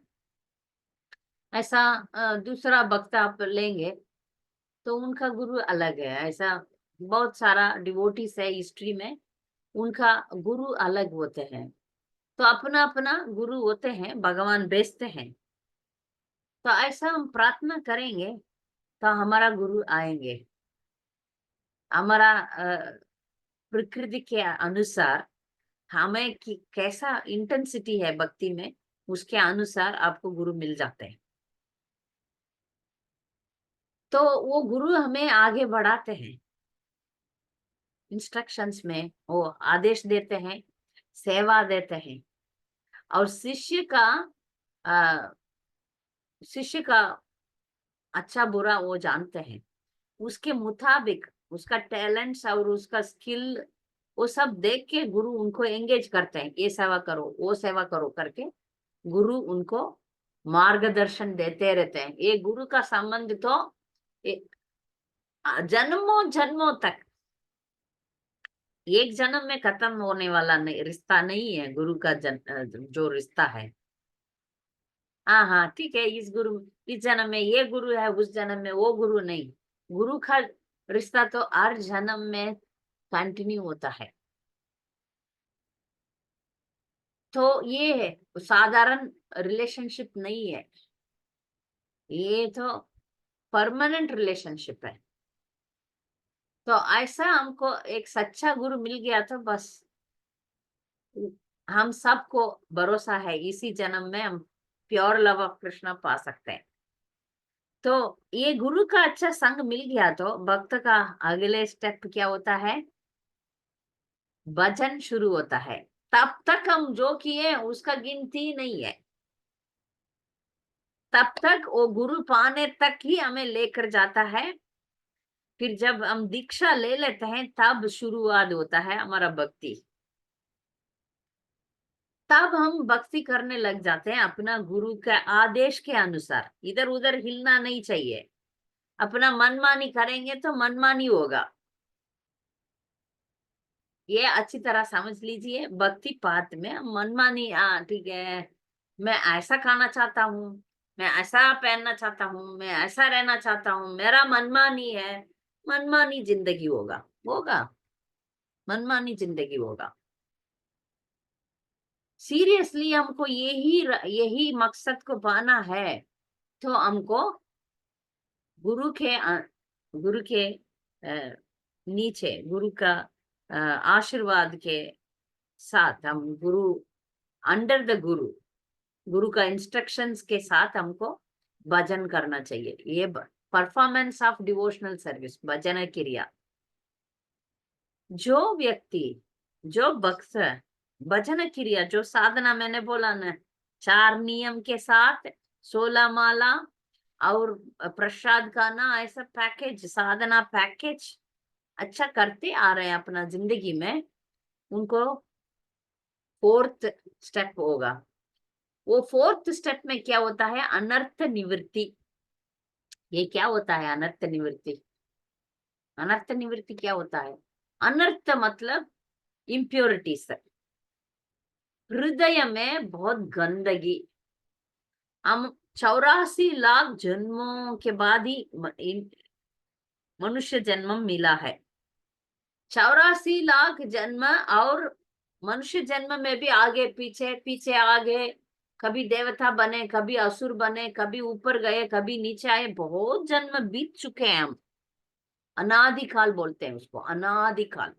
ऐसा दूसरा भक्त आप लेंगे तो उनका गुरु अलग है। ऐसा बहुत सारा डिवोटीज है हिस्ट्री में, उनका गुरु अलग होते हैं। तो अपना अपना गुरु होते हैं, भगवान भेजते हैं। तो ऐसा हम प्रार्थना करेंगे तो हमारा गुरु आएंगे। हमारा प्रकृति के अनुसार हमें कैसा इंटेंसिटी है भक्ति में, उसके अनुसार आपको गुरु मिल जाते हैं। तो वो गुरु हमें आगे बढ़ाते हैं, इंस्ट्रक्शंस में वो आदेश देते हैं, सेवा देते हैं। और शिष्य का अच्छा बुरा वो जानते हैं। उसके मुताबिक उसका टैलेंट्स और उसका स्किल वो सब देख के गुरु उनको एंगेज करते हैं। ये सेवा करो, वो सेवा करो करके गुरु उनको मार्गदर्शन देते रहते हैं। ये गुरु का संबंध तो जन्मों जन्मों तक, एक जन्म में खत्म होने वाला नहीं, रिश्ता नहीं है गुरु का। जो रिश्ता है, हाँ हाँ ठीक है, इस जन्म में ये गुरु है, उस जन्म में वो गुरु नहीं। गुरु का रिश्ता तो हर जन्म में कंटिन्यू होता है। तो ये साधारण रिलेशनशिप नहीं है, ये तो परमानेंट रिलेशनशिप है। तो ऐसा हमको एक सच्चा गुरु मिल गया तो बस हम सबको भरोसा है इसी जन्म में हम प्योर लव ऑफ कृष्णा पा सकते हैं। तो ये गुरु का अच्छा संग मिल गया तो भक्त का अगले स्टेप क्या होता है? भजन शुरू होता है। तब तक हम जो किए उसका गिनती नहीं है, तब तक वो गुरु पाने तक ही हमें लेकर जाता है। फिर जब हम दीक्षा ले लेते हैं तब शुरुआत होता है हमारा भक्ति। तब हम भक्ति करने लग जाते हैं अपना गुरु के आदेश के अनुसार। इधर उधर हिलना नहीं चाहिए। अपना मनमानी करेंगे तो मनमानी होगा। ये अच्छी तरह समझ लीजिए। भक्ति पात में मनमानी, हाँ ठीक है, मैं ऐसा खाना चाहता हूँ, मैं ऐसा पहनना चाहता हूँ, मैं ऐसा रहना चाहता हूँ, मेरा मनमानी है, मनमानी जिंदगी होगा, मनमानी जिंदगी होगा। सीरियसली हमको यही मकसद को पाना है, तो हमको गुरु के गुरु के नीचे, गुरु का आशीर्वाद के साथ, हम गुरु, अंडर द गुरु, गुरु का इंस्ट्रक्शंस के साथ हमको भजन करना चाहिए। ये परफॉर्मेंस ऑफ डिवोशनल सर्विस, भजन क्रिया। जो व्यक्ति, जो भक्त भजन क्रिया, जो साधना मैंने बोला ना, 4 नियम के साथ 16 माला और प्रसाद का ना, ऐसा पैकेज, साधना पैकेज अच्छा करते आ रहे हैं अपना जिंदगी में, उनको 4th स्टेप होगा। वो 4th स्टेप में क्या होता है? अनर्थ निवृत्ति। ये क्या होता है अनर्थ निवृत्ति? अनर्थ निवृत्ति क्या होता है? अनर्थ मतलब इम्प्योरिटीज, हृदय में बहुत गंदगी। हम 84 लाख जन्मों के बाद ही मनुष्य जन्म मिला है। 84 लाख जन्म, और मनुष्य जन्म में भी आगे पीछे पीछे आगे, कभी देवता बने, कभी असुर बने, कभी ऊपर गए, कभी नीचे आए, बहुत जन्म बीत चुके हैं हम। अनादिकाल बोलते हैं उसको, अनादिकाल।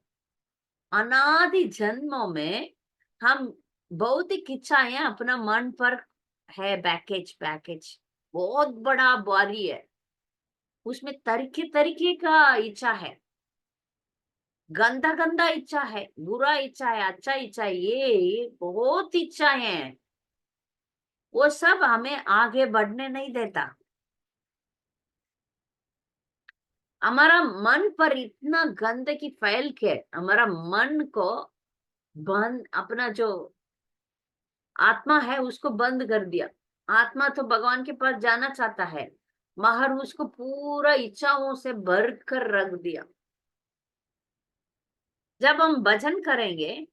अनादि जन्मों में हम भौतिक इच्छाएं अपना मन पर है, पैकेज बहुत बड़ा बारी है, उसमें तरीके तरीके का इच्छा है, गंदा गंदा इच्छा है, बुरा इच्छा है, अच्छा इच्छा है, ये बहुत इच्छाएं हैं। वो सब हमें आगे बढ़ने नहीं देता। हमारा मन पर इतना गंदगी फैल के हमारा मन को बंद, अपना जो आत्मा है उसको बंद कर दिया। आत्मा तो भगवान के पास जाना चाहता है, मगर उसको पूरा इच्छाओं से भर कर रख दिया। जब हम भजन करेंगे,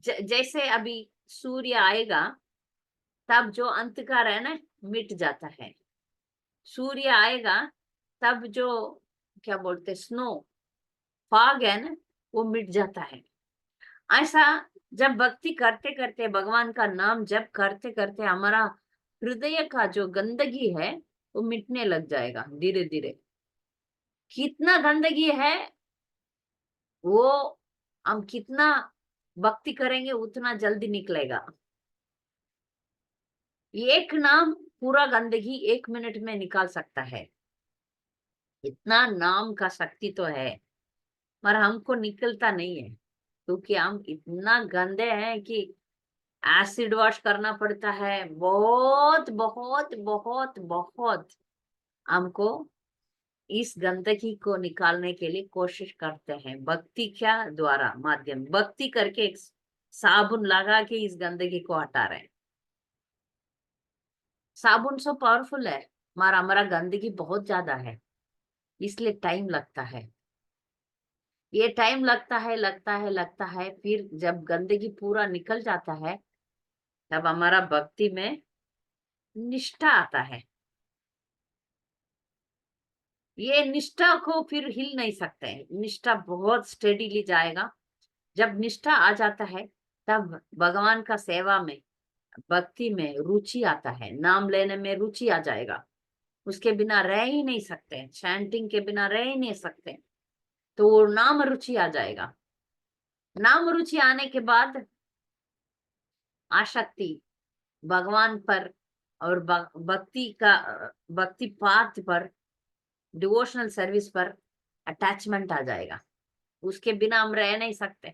जैसे अभी सूर्य आएगा, तब जो अंधकार है ना, मिट जाता है। सूर्य आएगा तब जो, क्या बोलते, स्नो, फॉग है ना, वो मिट जाता है। ऐसा जब भक्ति करते करते, भगवान का नाम जप करते करते, हमारा हृदय का जो गंदगी है वो मिटने लग जाएगा धीरे धीरे। कितना गंदगी है वो, हम कितना भक्ति करेंगे उतना जल्दी निकलेगा। एक नाम पूरा गंदगी 1 मिनट में निकाल सकता है, इतना नाम का शक्ति तो है। पर हमको निकलता नहीं है, क्योंकि हम इतना गंदे हैं कि एसिड वॉश करना पड़ता है, बहुत बहुत बहुत बहुत। हमको इस गंदगी को निकालने के लिए कोशिश करते हैं, भक्ति क्या द्वारा माध्यम, भक्ति करके एक साबुन लगा के इस गंदगी को हटा रहे हैं। साबुन सो पावरफुल है, मगर हमारा गंदगी बहुत ज्यादा है, इसलिए टाइम लगता है। ये टाइम लगता है, फिर जब गंदगी पूरा निकल जाता है, तब हमारा भक्ति में निष्ठा आता है। ये निष्ठा को फिर हिल नहीं सकते हैं, निष्ठा बहुत स्टेडीली जाएगा। जब निष्ठा आ जाता है, तब भगवान का सेवा में, भक्ति में रुचि आता है, नाम लेने में रुचि आ जाएगा। उसके बिना रह ही नहीं सकते, चैंटिंग के बिना रह ही नहीं सकते, तो वो नाम रुचि आ जाएगा। नाम रुचि आने के बाद आसक्ति भगवान पर और भक्ति पाथ पर, डिवोशनल सर्विस पर अटैचमेंट आ जाएगा। उसके बिना हम रह नहीं सकते।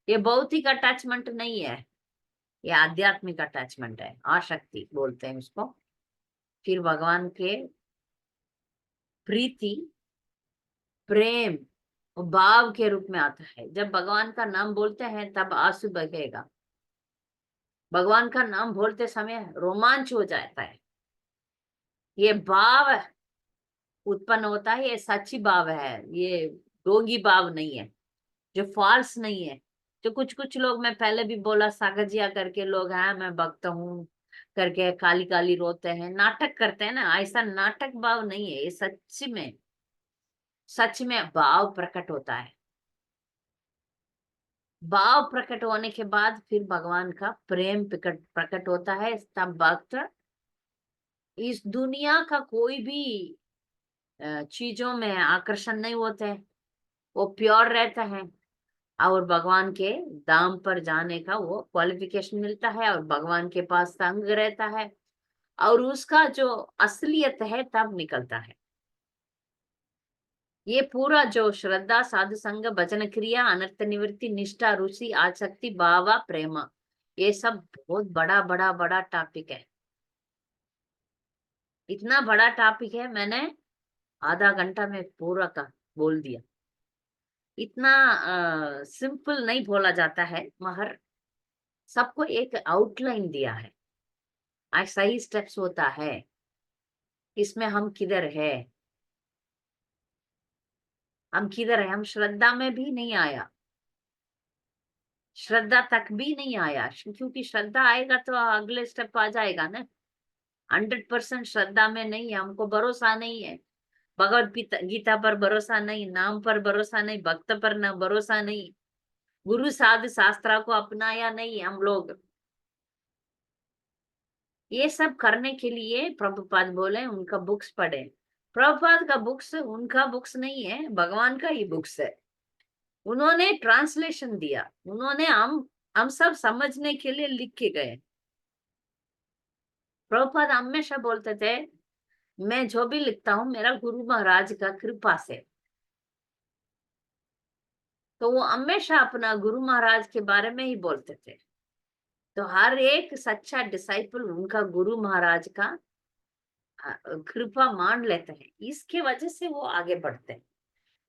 ये भौतिक अटैचमेंट नहीं है, ये आध्यात्मिक अटैचमेंट है, आसक्ति बोलते हैं उसको। फिर भगवान के प्रीति, प्रेम और भाव के रूप में आता है। जब भगवान का नाम बोलते हैं तब आंसू बहेगा, भगवान का नाम बोलते समय रोमांच हो जाता है। ये भाव उत्पन्न होता है, ये सच्ची भाव है, ये रोगी भाव नहीं है, जो फॉल्स नहीं है। तो कुछ कुछ लोग, मैं पहले भी बोला, सागजिया करके लोग हैं, मैं भक्त हूँ करके काली काली रोते हैं, नाटक करते हैं ना। ऐसा नाटक भाव नहीं है, ये सच में भाव प्रकट होता है। भाव प्रकट होने के बाद फिर भगवान का प्रेम प्रकट प्रकट होता है। तब भक्त इस दुनिया का कोई भी चीजों में आकर्षण नहीं होते हैं, वो प्योर रहता है, और भगवान के धाम पर जाने का वो क्वालिफिकेशन मिलता है, और भगवान के पास संग रहता है, और उसका जो असलियत है तब निकलता है। ये पूरा जो श्रद्धा, साधु संग, भजन क्रिया, अनर्थ निवृत्ति, निष्ठा, रुचि, आसक्ति, भावा, प्रेमा, ये सब बहुत बड़ा बड़ा बड़ा टॉपिक है। इतना बड़ा टॉपिक है, मैंने आधा घंटा में पूरा का बोल दिया। इतना सिंपल नहीं बोला जाता है, मगर सबको एक आउटलाइन दिया है, आज सही स्टेप्स होता है, इसमें हम किधर है, हम किधर है। हम श्रद्धा में भी नहीं आया, श्रद्धा तक भी नहीं आया, क्योंकि श्रद्धा आएगा तो अगले स्टेप आ जाएगा ना। 100% श्रद्धा में नहीं है, हमको भरोसा नहीं है, भगवत गीता पर भरोसा नहीं, नाम पर भरोसा नहीं, भक्त पर न भरोसा नहीं, गुरु साधु शास्त्रा को अपनाया नहीं हम लोग। ये सब करने के लिए प्रभुपाद बोले उनका बुक्स पढ़े। प्रभुपाद का बुक्स उनका बुक्स नहीं है, भगवान का ही बुक्स है। उन्होंने ट्रांसलेशन दिया, उन्होंने हम सब समझने के लिए लिख के गए। प्रभुपाद हमेशा बोलते थे, मैं जो भी लिखता हूँ मेरा गुरु महाराज का कृपा से। तो वो हमेशा अपना गुरु महाराज के बारे में ही बोलते थे। तो हर एक सच्चा डिसाइपल उनका गुरु महाराज का कृपा मान लेते हैं, इसके वजह से वो आगे बढ़ते हैं।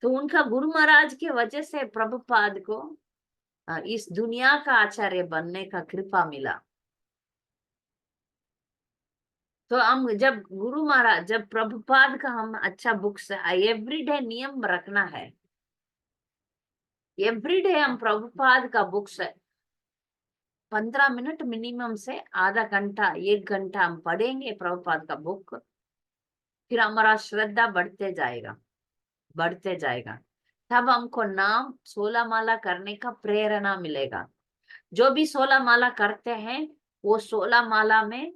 तो उनका गुरु महाराज के वजह से प्रभुपाद को इस दुनिया का आचार्य बनने का कृपा मिला। तो हम जब गुरु महाराज, जब प्रभुपाद का हम अच्छा बुक्स एवरीडे नियम रखना है, एवरीडे हम प्रभुपाद का बुक्स 15 मिनट मिनिमम से आधा घंटा 1 घंटा हम पढ़ेंगे प्रभुपाद का बुक, फिर हमारा श्रद्धा बढ़ते जाएगा, बढ़ते जाएगा। तब हमको नाम 16 माला करने का प्रेरणा मिलेगा। जो भी 16 माला करते हैं वो 16 माला में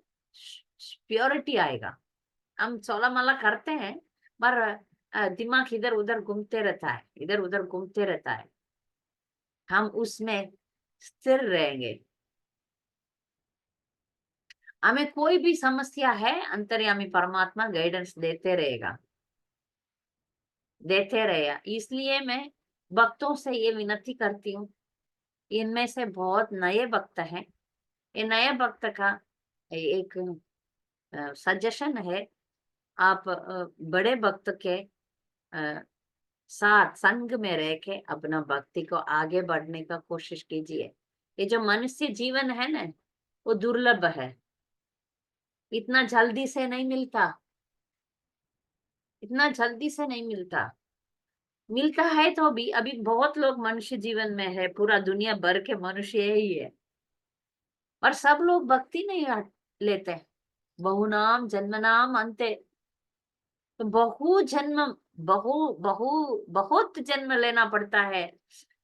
प्योरिटी आएगा। हम 16 माला करते हैं पर दिमाग इधर उधर घूमते रहता है, इधर उधर घूमते रहता है, हम उसमें स्थिर रहेंगे। हमें कोई भी समस्या है, अंतर्यामी परमात्मा गाइडेंस देते रहेगा, देते रहेगा। इसलिए मैं भक्तों से ये विनती करती हूँ, इनमें से बहुत नए भक्त हैं, ये नए भक्त का एक सजेशन है, आप बड़े भक्त के साथ संग में रह के अपना भक्ति को आगे बढ़ने का कोशिश कीजिए। ये जो मनुष्य जीवन है ना, वो दुर्लभ है, इतना जल्दी से नहीं मिलता, इतना जल्दी से नहीं मिलता। मिलता है तो भी अभी बहुत लोग मनुष्य जीवन में है, पूरा दुनिया भर के मनुष्य ही है, और सब लोग भक्ति नहीं लेते। बहुनाम जन्मनाम अंते, तो बहु बहु बहुत जन्म लेना पड़ता है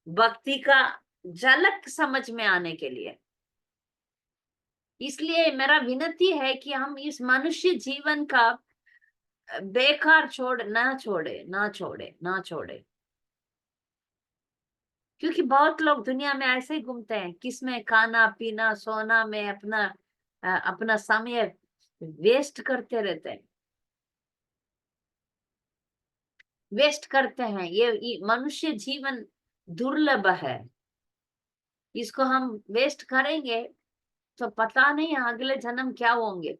भक्ति का झलक समझ में आने के लिए। इसलिए मेरा विनती है कि हम इस मनुष्य जीवन का बेकार ना छोड़े, ना छोड़े, ना छोड़े। क्योंकि बहुत लोग दुनिया में ऐसे ही घूमते हैं, किसमें खाना पीना सोना में अपना समय वेस्ट करते रहते हैं, वेस्ट करते हैं। ये मनुष्य जीवन दुर्लभ है, इसको हम वेस्ट करेंगे तो पता नहीं अगले जन्म क्या होंगे।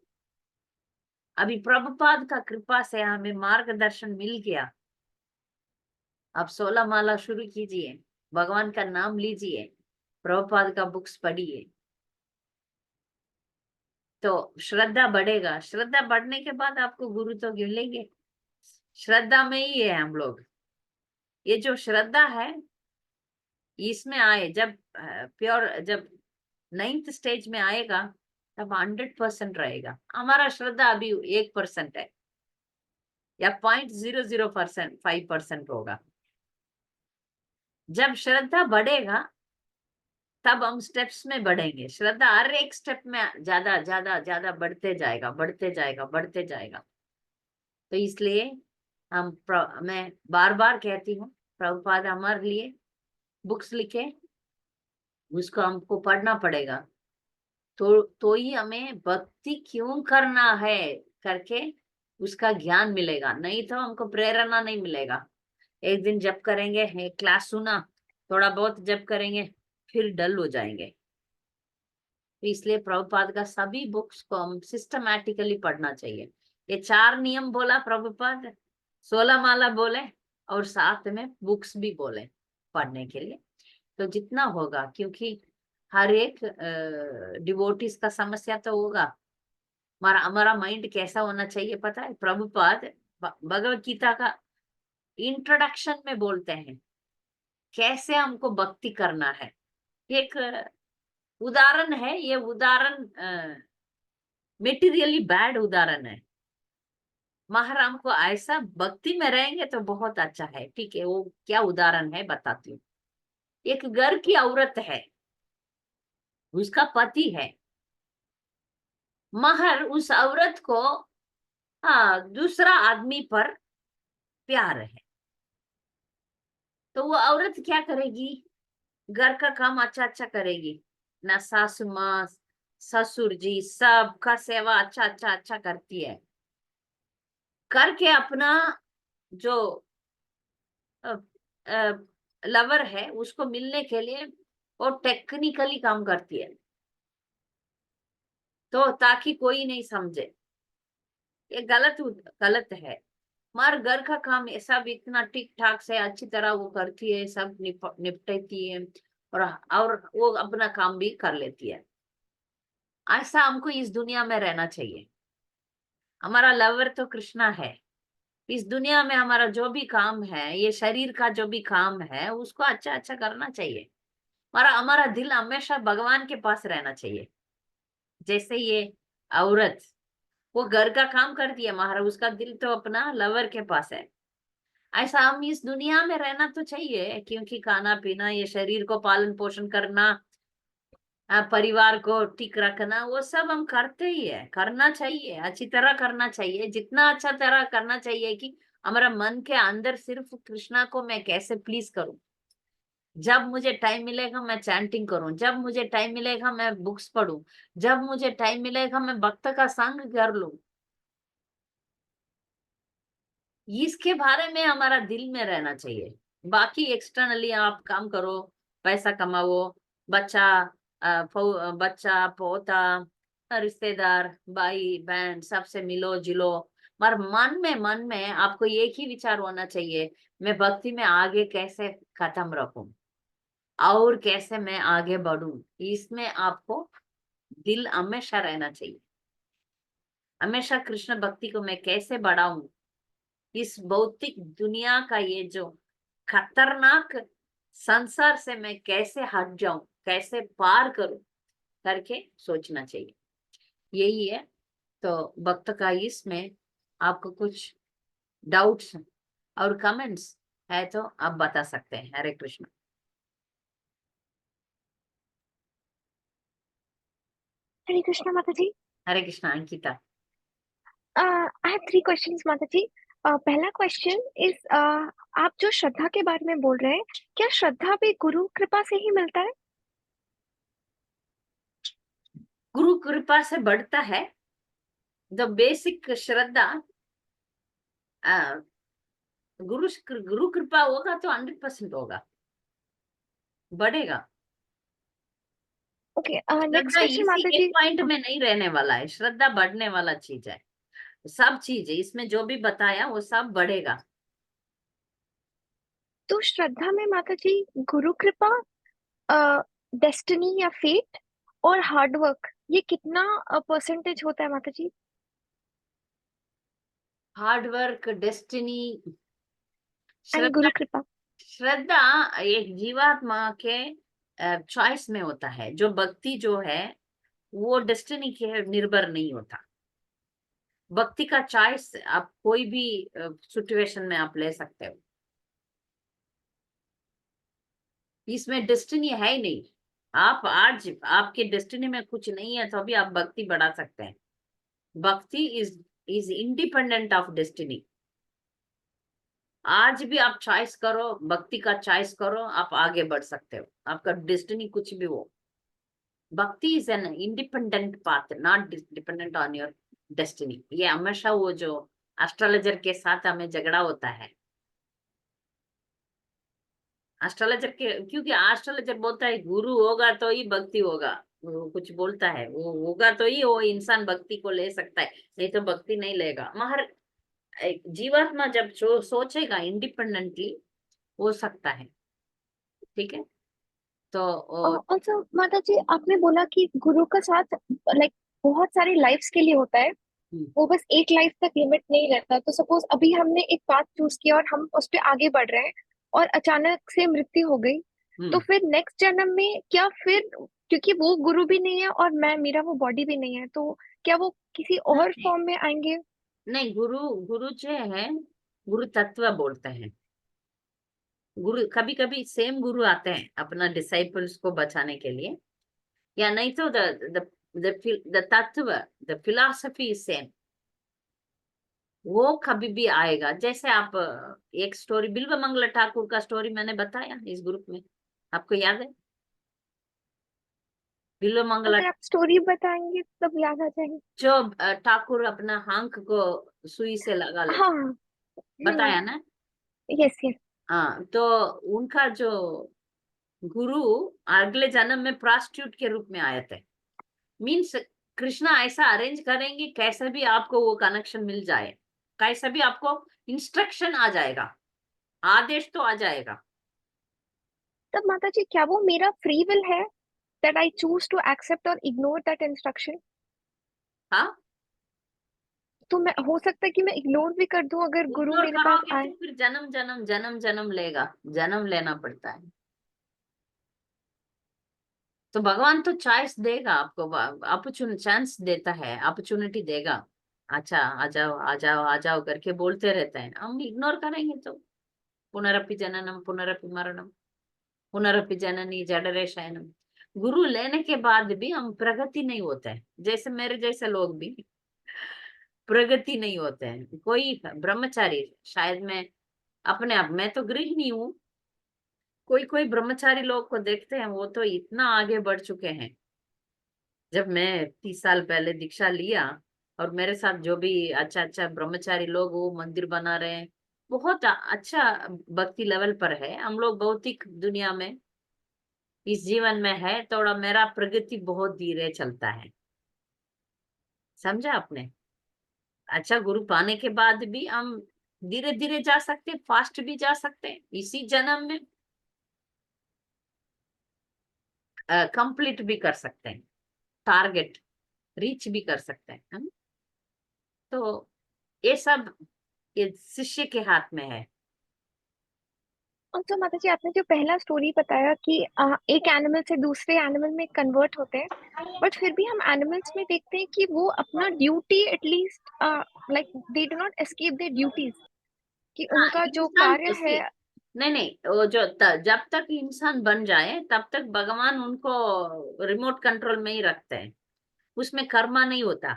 अभी प्रभुपाद का कृपा से हमें मार्गदर्शन मिल गया, अब 16 माला शुरू कीजिए, भगवान का नाम लीजिए, प्रभुपाद का बुक्स पढ़िए, तो श्रद्धा बढ़ेगा। श्रद्धा बढ़ने के बाद आपको गुरु तो मिलेंगे। श्रद्धा में ही है हम लोग। ये जो श्रद्धा है इसमें आए, जब प्योर, जब 9th स्टेज में आएगा तब 100% रहेगा। हमारा श्रद्धा अभी 1% है या 0.005% होगा। जब श्रद्धा बढ़ेगा तब हम स्टेप्स में बढ़ेंगे। श्रद्धा हर एक स्टेप में ज्यादा ज्यादा ज्यादा बढ़ते जाएगा, बढ़ते जाएगा, बढ़ते जाएगा। तो इसलिए मैं बार बार कहती हूँ, प्रभुपाद हमारे लिए बुक्स लिखे, उसको हमको पढ़ना पड़ेगा, तो ही हमें भक्ति क्यों करना है करके उसका ज्ञान मिलेगा, नहीं तो हमको प्रेरणा नहीं मिलेगा। एक दिन जब करेंगे, एक क्लास सुना, थोड़ा बहुत जब करेंगे, फिर डल हो जाएंगे। तो इसलिए प्रभुपाद का सभी बुक्स को हम सिस्टमैटिकली पढ़ना चाहिए। ये 4 नियम बोला प्रभुपाद, 16 माला बोले, और साथ में बुक्स भी बोले पढ़ने के लिए। तो जितना होगा, क्योंकि हर एक डिवोटीज का समस्या तो होगा। हमारा हमारा माइंड कैसा होना चाहिए पता है? प्रभुपाद भगवत गीता का इंट्रोडक्शन में बोलते हैं कैसे हमको भक्ति करना है। एक उदाहरण है, ये उदाहरण मेटीरियली बैड उदाहरण है। महाराम को ऐसा भक्ति में रहेंगे तो बहुत अच्छा है, ठीक है। वो क्या उदाहरण है बताती हूँ। एक घर की औरत है, उसका पति है। महर उस औरत को दूसरा आदमी पर प्यार है, तो वो औरत क्या करेगी? घर का काम अच्छा अच्छा करेगी ना, सासू माँ ससुर जी सबका सेवा अच्छा अच्छा अच्छा करती है, करके अपना जो लवर है उसको मिलने के लिए वो टेक्निकली काम करती है, तो ताकि कोई नहीं समझे। ये गलत है। मगर घर का काम ये सब इतना ठीक ठाक से अच्छी तरह वो करती है, सब निपटती है, और वो अपना काम भी कर लेती है। ऐसा हमको इस दुनिया में रहना चाहिए। हमारा लवर तो कृष्णा है। इस दुनिया में हमारा जो भी काम है, ये शरीर का जो भी काम है, उसको अच्छा अच्छा करना चाहिए। हमारा हमारा दिल हमेशा भगवान के पास रहना चाहिए। जैसे ये औरत, वो घर का काम करती है, महाराज उसका दिल तो अपना लवर के पास है। ऐसा हम इस दुनिया में रहना तो चाहिए, क्योंकि खाना पीना, ये शरीर को पालन पोषण करना, परिवार को ठीक रखना, वो सब हम करते ही है, करना चाहिए, अच्छी तरह करना चाहिए, जितना अच्छा तरह करना चाहिए कि हमारा मन के अंदर सिर्फ कृष्णा को मैं कैसे प्लीज करूं। जब मुझे टाइम मिलेगा मैं चैंटिंग करूं, जब मुझे टाइम मिलेगा मैं बुक्स पढूं, जब मुझे टाइम मिलेगा मैं भक्त का संग कर लूं। इसके बारे में हमारा दिल में रहना चाहिए। बाकी एक्सटर्नली आप काम करो, पैसा कमाओ, बच्चा बच्चा पोता, रिश्तेदार भाई बहन सबसे मिलो जुलो, पर मन में आपको एक ही विचार होना चाहिए, मैं भक्ति में आगे कैसे कदम रखूं और कैसे मैं आगे बढ़ूं। इसमें आपको दिल हमेशा रहना चाहिए। हमेशा कृष्ण भक्ति को मैं कैसे बढ़ाऊं, इस भौतिक दुनिया का ये जो खतरनाक संसार से मैं कैसे हट जाऊं, कैसे पार करूं करके सोचना चाहिए। यही है। तो भक्त का इसमें आपको कुछ डाउट्स और कमेंट्स है तो आप बता सकते हैं। हरे कृष्ण। हरे कृष्णा माता जी। Hare Krishna Ankita. I have 3 questions माता जी। पहला क्वेश्चन इज, आप जो श्रद्धा के बारे में बोल रहे हैं, क्या श्रद्धा भी गुरु कृपा से ही मिलता है? गुरु कृपा से बढ़ता है। द बेसिक श्रद्धा, गुरु कृपा होगा तो 100% होगा, बढ़ेगा। ओके, नेक्स्ट श्रद्धा क्वेश्चन इसी माता एक जी। पॉइंट में नहीं रहने वाला है, श्रद्धा बढ़ने वाला चीज है। सब चीज है इसमें जो भी बताया वो सब बढ़ेगा। तो श्रद्धा में माता जी गुरु कृपा, डेस्टिनी या फेट और हार्ड वर्क, ये कितना परसेंटेज होता है माता जी? हार्ड वर्क, डेस्टिनी, एंड श्रद्धा, गुरु कृपा। श्रद्धा एक जीवात्मा के चॉइस में होता है। जो भक्ति जो है वो डेस्टिनी के निर्भर नहीं होता। भक्ति का चॉइस आप कोई भी सिचुएशन में आप ले सकते हो। इसमें डेस्टिनी है ही नहीं। आप आज आपके डेस्टिनी में कुछ नहीं है तो भी आप भक्ति बढ़ा सकते हैं। भक्ति इज इंडिपेंडेंट ऑफ डेस्टिनी। आज भी आप चॉइस करो, भक्ति का चॉइस करो, आप आगे बढ़ सकते हो। आपका डेस्टिनी कुछ भी हो, भक्ति is an independent path, not dependent on your destiny. ये हमेशा वो जो एस्ट्रोलॉजर के साथ हमें झगड़ा होता है। एस्ट्रोलॉजर के, क्योंकि एस्ट्रोलॉजर बोलता है गुरु होगा तो ही भक्ति होगा। वो कुछ बोलता है वो होगा तो ही वो इंसान भक्ति को ले सकता है, नहीं तो भक्ति नहीं लेगा। मगर एक जीवात्मा जब सोचेगा इंडिपेंडेंटली हो सकता है। ठीक है। तो ऑल्सो माता जी, आपने बोला कि गुरु का साथ लाइक बहुत सारी लाइफ्स के लिए होता है, हम्म, वो बस एक लाइफ तक लिमिट नहीं रहता। तो सपोज अभी हमने एक पाथ चूज किया और हम उस पे आगे बढ़ रहे हैं और अचानक से मृत्यु हो गई, तो हम्म, फिर नेक्स्ट जन्म में क्या फिर, क्योंकि वो गुरु भी नहीं है और मैं मेरा वो बॉडी भी नहीं है, तो क्या वो किसी और नहीं फॉर्म में आएंगे? नहीं, गुरु गुरु जो है गुरु तत्व बोलते हैं। गुरु कभी कभी सेम गुरु आते हैं अपना डिसाइपल्स को बचाने के लिए, या नहीं तो द तत्व, द फिलॉसफी सेम, वो कभी भी आएगा। जैसे आप एक स्टोरी बिल्व मंगल ठाकुर का स्टोरी मैंने बताया इस ग्रुप में, आपको याद है? बिल्व मंगल अगर आप स्टोरी बताएंगे तब याद आ जाएंगे। जो ठाकुर अपना आंख को सुई से लगा लेते, हाँ। बताया ना? Yes yes. हाँ, तो उनका जो गुरु अगले जन्म में प्रोस्टिट्यूट के रूप में आए थे। मीन्स कृष्णा ऐसा अरेंज करेंगे कैसे भी आपको वो कनेक्शन मिल जाए, कैसे भी आपको इंस्ट्रक्शन आ जाएगा, आदेश तो आ जाएगा। तब माता जी, क्या वो मेरा फ्री विल है, that I choose to accept or ignore that instruction? हाँ, तो मैं, हो सकता है कि मैं इग्नोर भी कर दूं अगर गुरु इग्नोर मेरे पास करोगे आए। तो फिर जन्म जन्म जन्म जन्म लेगा, जन्म लेना पड़ता है। तो भगवान तो चॉइस देगा आपको, अपॉर्चुनिटी चांस देता है, अपॉर्चुनिटी देगा। अच्छा आ जाओ आ जाओ आ जाओ करके बोलते रहते हैं, हम इग्नोर करेंगे तो पुनरपि जननम पुनरपि मरणम पुनरपि जननी जठरे शयनम। गुरु लेने के बाद भी हम प्रगति नहीं होते हैं, जैसे मेरे जैसे लोग भी प्रगति नहीं होते हैं। कोई ब्रह्मचारी, शायद मैं अपने आप, मैं तो गृहिणी हूँ, कोई कोई ब्रह्मचारी लोग को देखते हैं वो तो इतना आगे बढ़ चुके हैं। जब मैं 30 साल पहले दीक्षा लिया और मेरे साथ जो भी अच्छा अच्छा ब्रह्मचारी लोग वो मंदिर बना रहे हैं, बहुत अच्छा भक्ति लेवल पर है। हम लोग भौतिक दुनिया में इस जीवन में है, थोड़ा मेरा प्रगति बहुत धीरे चलता है। समझा आपने? अच्छा गुरु पाने के बाद भी हम धीरे धीरे जा सकते, फास्ट भी जा सकते हैं, इसी जन्म में कंप्लीट भी कर सकते हैं, टारगेट रीच भी कर सकते हैं, है ना? तो ये सब ये शिष्य के हाथ में है। और तो माता जी, आपने जो पहला स्टोरी बताया कि एक एनिमल से दूसरे एनिमल में कन्वर्ट होते हैं, बट फिर भी हम एनिमल्स में देखते हैं कि वो अपना duty at least, like they do not escape their duties, कि हाँ, उनका जो इंसान कार्य है। ऐसी, नहीं नहीं, वो जो जब तक इंसान बन जाए तब तक भगवान उनको रिमोट कंट्रोल में ही रखते हैं, उसमें कर्मा नहीं होता।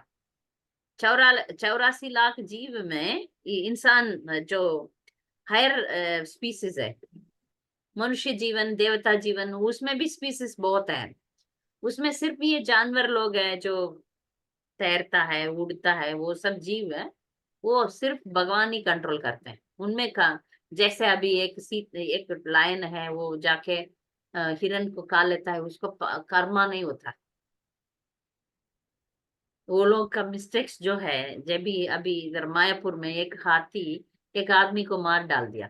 84 लाख जीव में इंसान जो हायर स्पीसीज है, मनुष्य जीवन देवता जीवन, उसमें भी स्पीसीज बहुत है। उसमें सिर्फ ये जानवर लोग हैं जो तैरता है उड़ता है, वो सब जीव है, वो सिर्फ भगवान ही कंट्रोल करते हैं उनमें का। जैसे अभी एक लायन है, वो जाके हिरन को खा लेता है, उसको कर्मा नहीं होता। वो लोग का मिस्टेक्स जो है, जब भी अभी इधर मायापुर में एक हाथी एक आदमी को मार डाल दिया,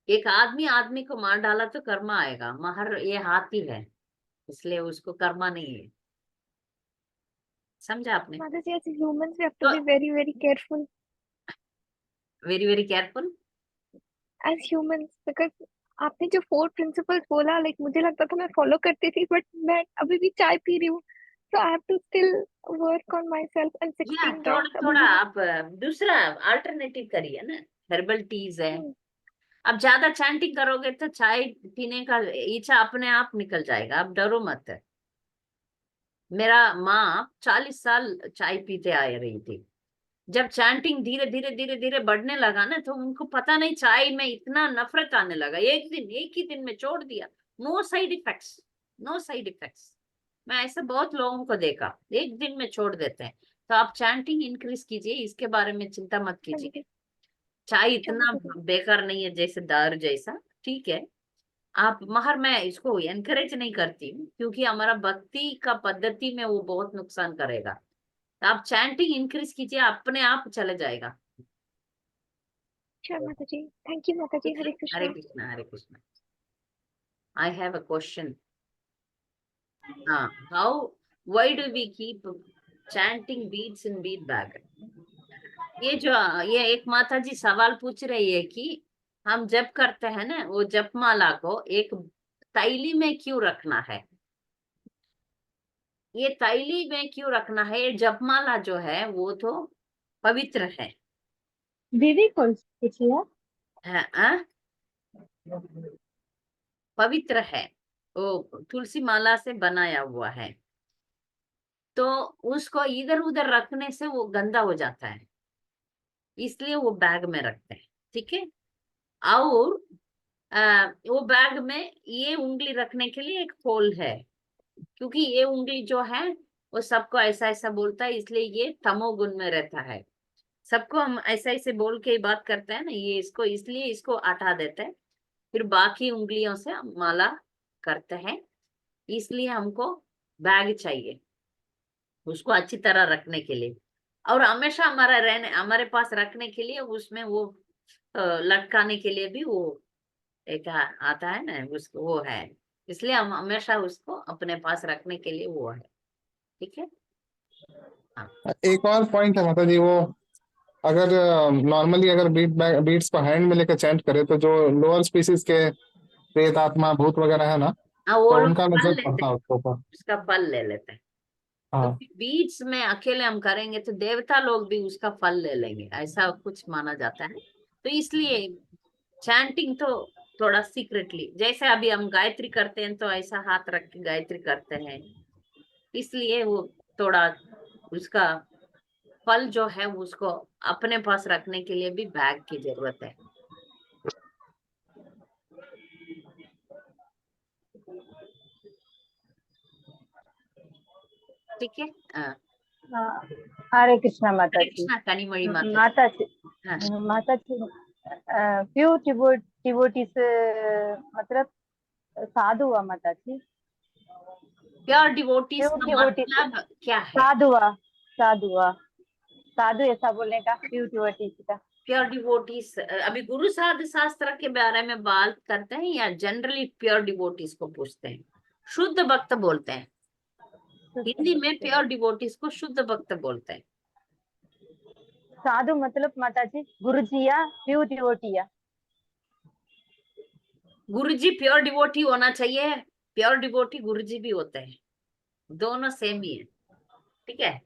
एक आदमी आदमी को मार डाला तो कर्मा आएगा, मगर ये हाथी है इसलिए उसको कर्मा नहीं है। समझा आपने? माता जी, as humans we have to तो be very very careful. Very very careful. As humans, because आपने जो 4 प्रिंसिपल्स बोला, लाइक मुझे लगता था मैं फॉलो करती थी, बट मैं अभी भी चाय पी रही हूँ, so I have to still work on myself, and या 16 थोड़ा rounds अभी थोड़ा भी। आप दूसरा अल्टरनेटिव करिए ना, हर्बल टीज है। हम्म, अब ज्यादा चैंटिंग करोगे तो चाय पीने का इच्छा अपने आप निकल जाएगा, आप डरो मत। मेरा माँ 40 साल चाय पीते आ रही थी। जब चैंटिंग धीरे धीरे धीरे धीरे बढ़ने लगा ना, तो उनको पता नहीं चाय में इतना नफरत आने लगा। एक ही दिन में छोड़ दिया। No side effects, no side effects. मैं ऐसे बहुत लोगों को देखा, एक दिन में छोड़ देते हैं। तो आप चैंटिंग इंक्रीज कीजिए, इसके बारे में चिंता मत हाँ कीजिए। जी। चाय अच्छा इतना माता जी। बेकार नहीं है जैसे दारू जैसा, ठीक है। आप मगर मैं इसको एनकरेज नहीं करती हूँ, क्योंकि हमारा भक्ति का पद्धति में वो बहुत नुकसान करेगा। तो आप चैंटिंग इंक्रीज कीजिए, अपने आप चले जाएगा। अच्छा माता जी, थैंक यू माता जी, ठीक है, Hare Hare Krishna. Krishna Hare Krishna. I have a question. हाँ, how, why do we keep chanting beads in bead bag? ये जो, ये एक माता जी सवाल पूछ रही है कि हम जप करते हैं ना, वो जपमाला को एक तैली में क्यों रखना है? ये तैली में क्यों रखना है? ये जपमाला जो है वो तो पवित्र है। दीदी कौन पूछिए। हाँ? पवित्र है, वो तुलसी माला से बनाया हुआ है। तो उसको इधर उधर रखने से वो गंदा हो जाता है, इसलिए वो बैग में रखते हैं, ठीक है। और वो बैग में ये उंगली रखने के लिए एक होल है, क्योंकि ये उंगली जो है वो सबको ऐसा ऐसा बोलता है, इसलिए ये तमोगुण में रहता है। सबको हम ऐसा ऐसे बोल के ही बात करते हैं ना, ये इसको इसलिए इसको हटा देते हैं, फिर बाकी उंगलियों से हम माला करते हैं। इसलिए हमको बैग चाहिए उसको अच्छी तरह रखने के लिए, और हमेशा हमारे पास रखने के लिए उसमें वो लटकाने के लिए भी वो एक आता है ना, उसको वो है। इसलिए हम हमेशा उसको अपने पास रखने के लिए वो है, ठीक है। हाँ, एक और पॉइंट है माता जी, वो अगर नॉर्मली अगर बीट्स को हैंड में लेकर चैंट करे तो जो लोअर स्पीसीज के प्रेत आत्मा भूत वगैरह है ना, हाँ, वो तो लोग उनका फल नजर लेते पड़ता हैं, है उसके ऊपर। उसका फल ले लेते हैं। तो हाँ। बीच में अकेले हम करेंगे तो देवता लोग भी उसका फल ले लेंगे, ऐसा कुछ माना जाता है। तो इसलिए चैंटिंग तो थोड़ा सीक्रेटली, जैसे अभी हम गायत्री करते हैं तो ऐसा हाथ रख के गायत्री करते हैं, इसलिए वो थोड़ा उसका फल जो है उसको अपने पास रखने के लिए भी बैग की जरूरत है। ठीक है। हाँ, हाँ, हरे कृष्णा माता हरे जी। कृष्णा कनिमொழி माता जी। माता जी, हाँ, माता जी, प्योर डिवोटीज मतलब साधु हुआ माता जी। प्योर डिवोटीज प्योर का डिवोटीज मतलब क्या है? साधु हुआ, साधु हुआ, साधु ऐसा बोलने का, प्योर डिवोटीज का। प्योर डिवोटीज, अभी गुरु साध शास्त्र के बारे में बात करते हैं या जनरली प्योर डिवोटीज को पूछते हैं? शुद्ध भक्त बोलते हैं, हिंदी में प्योर डिवोटीज को शुद्ध भक्त बोलते हैं। साधु मतलब माता जी गुरु जी या प्योर डिवोटी या? गुरुजी प्योर डिवोटी होना चाहिए, प्योर डिवोटी गुरुजी भी होते हैं, दोनों सेम ही है, ठीक है।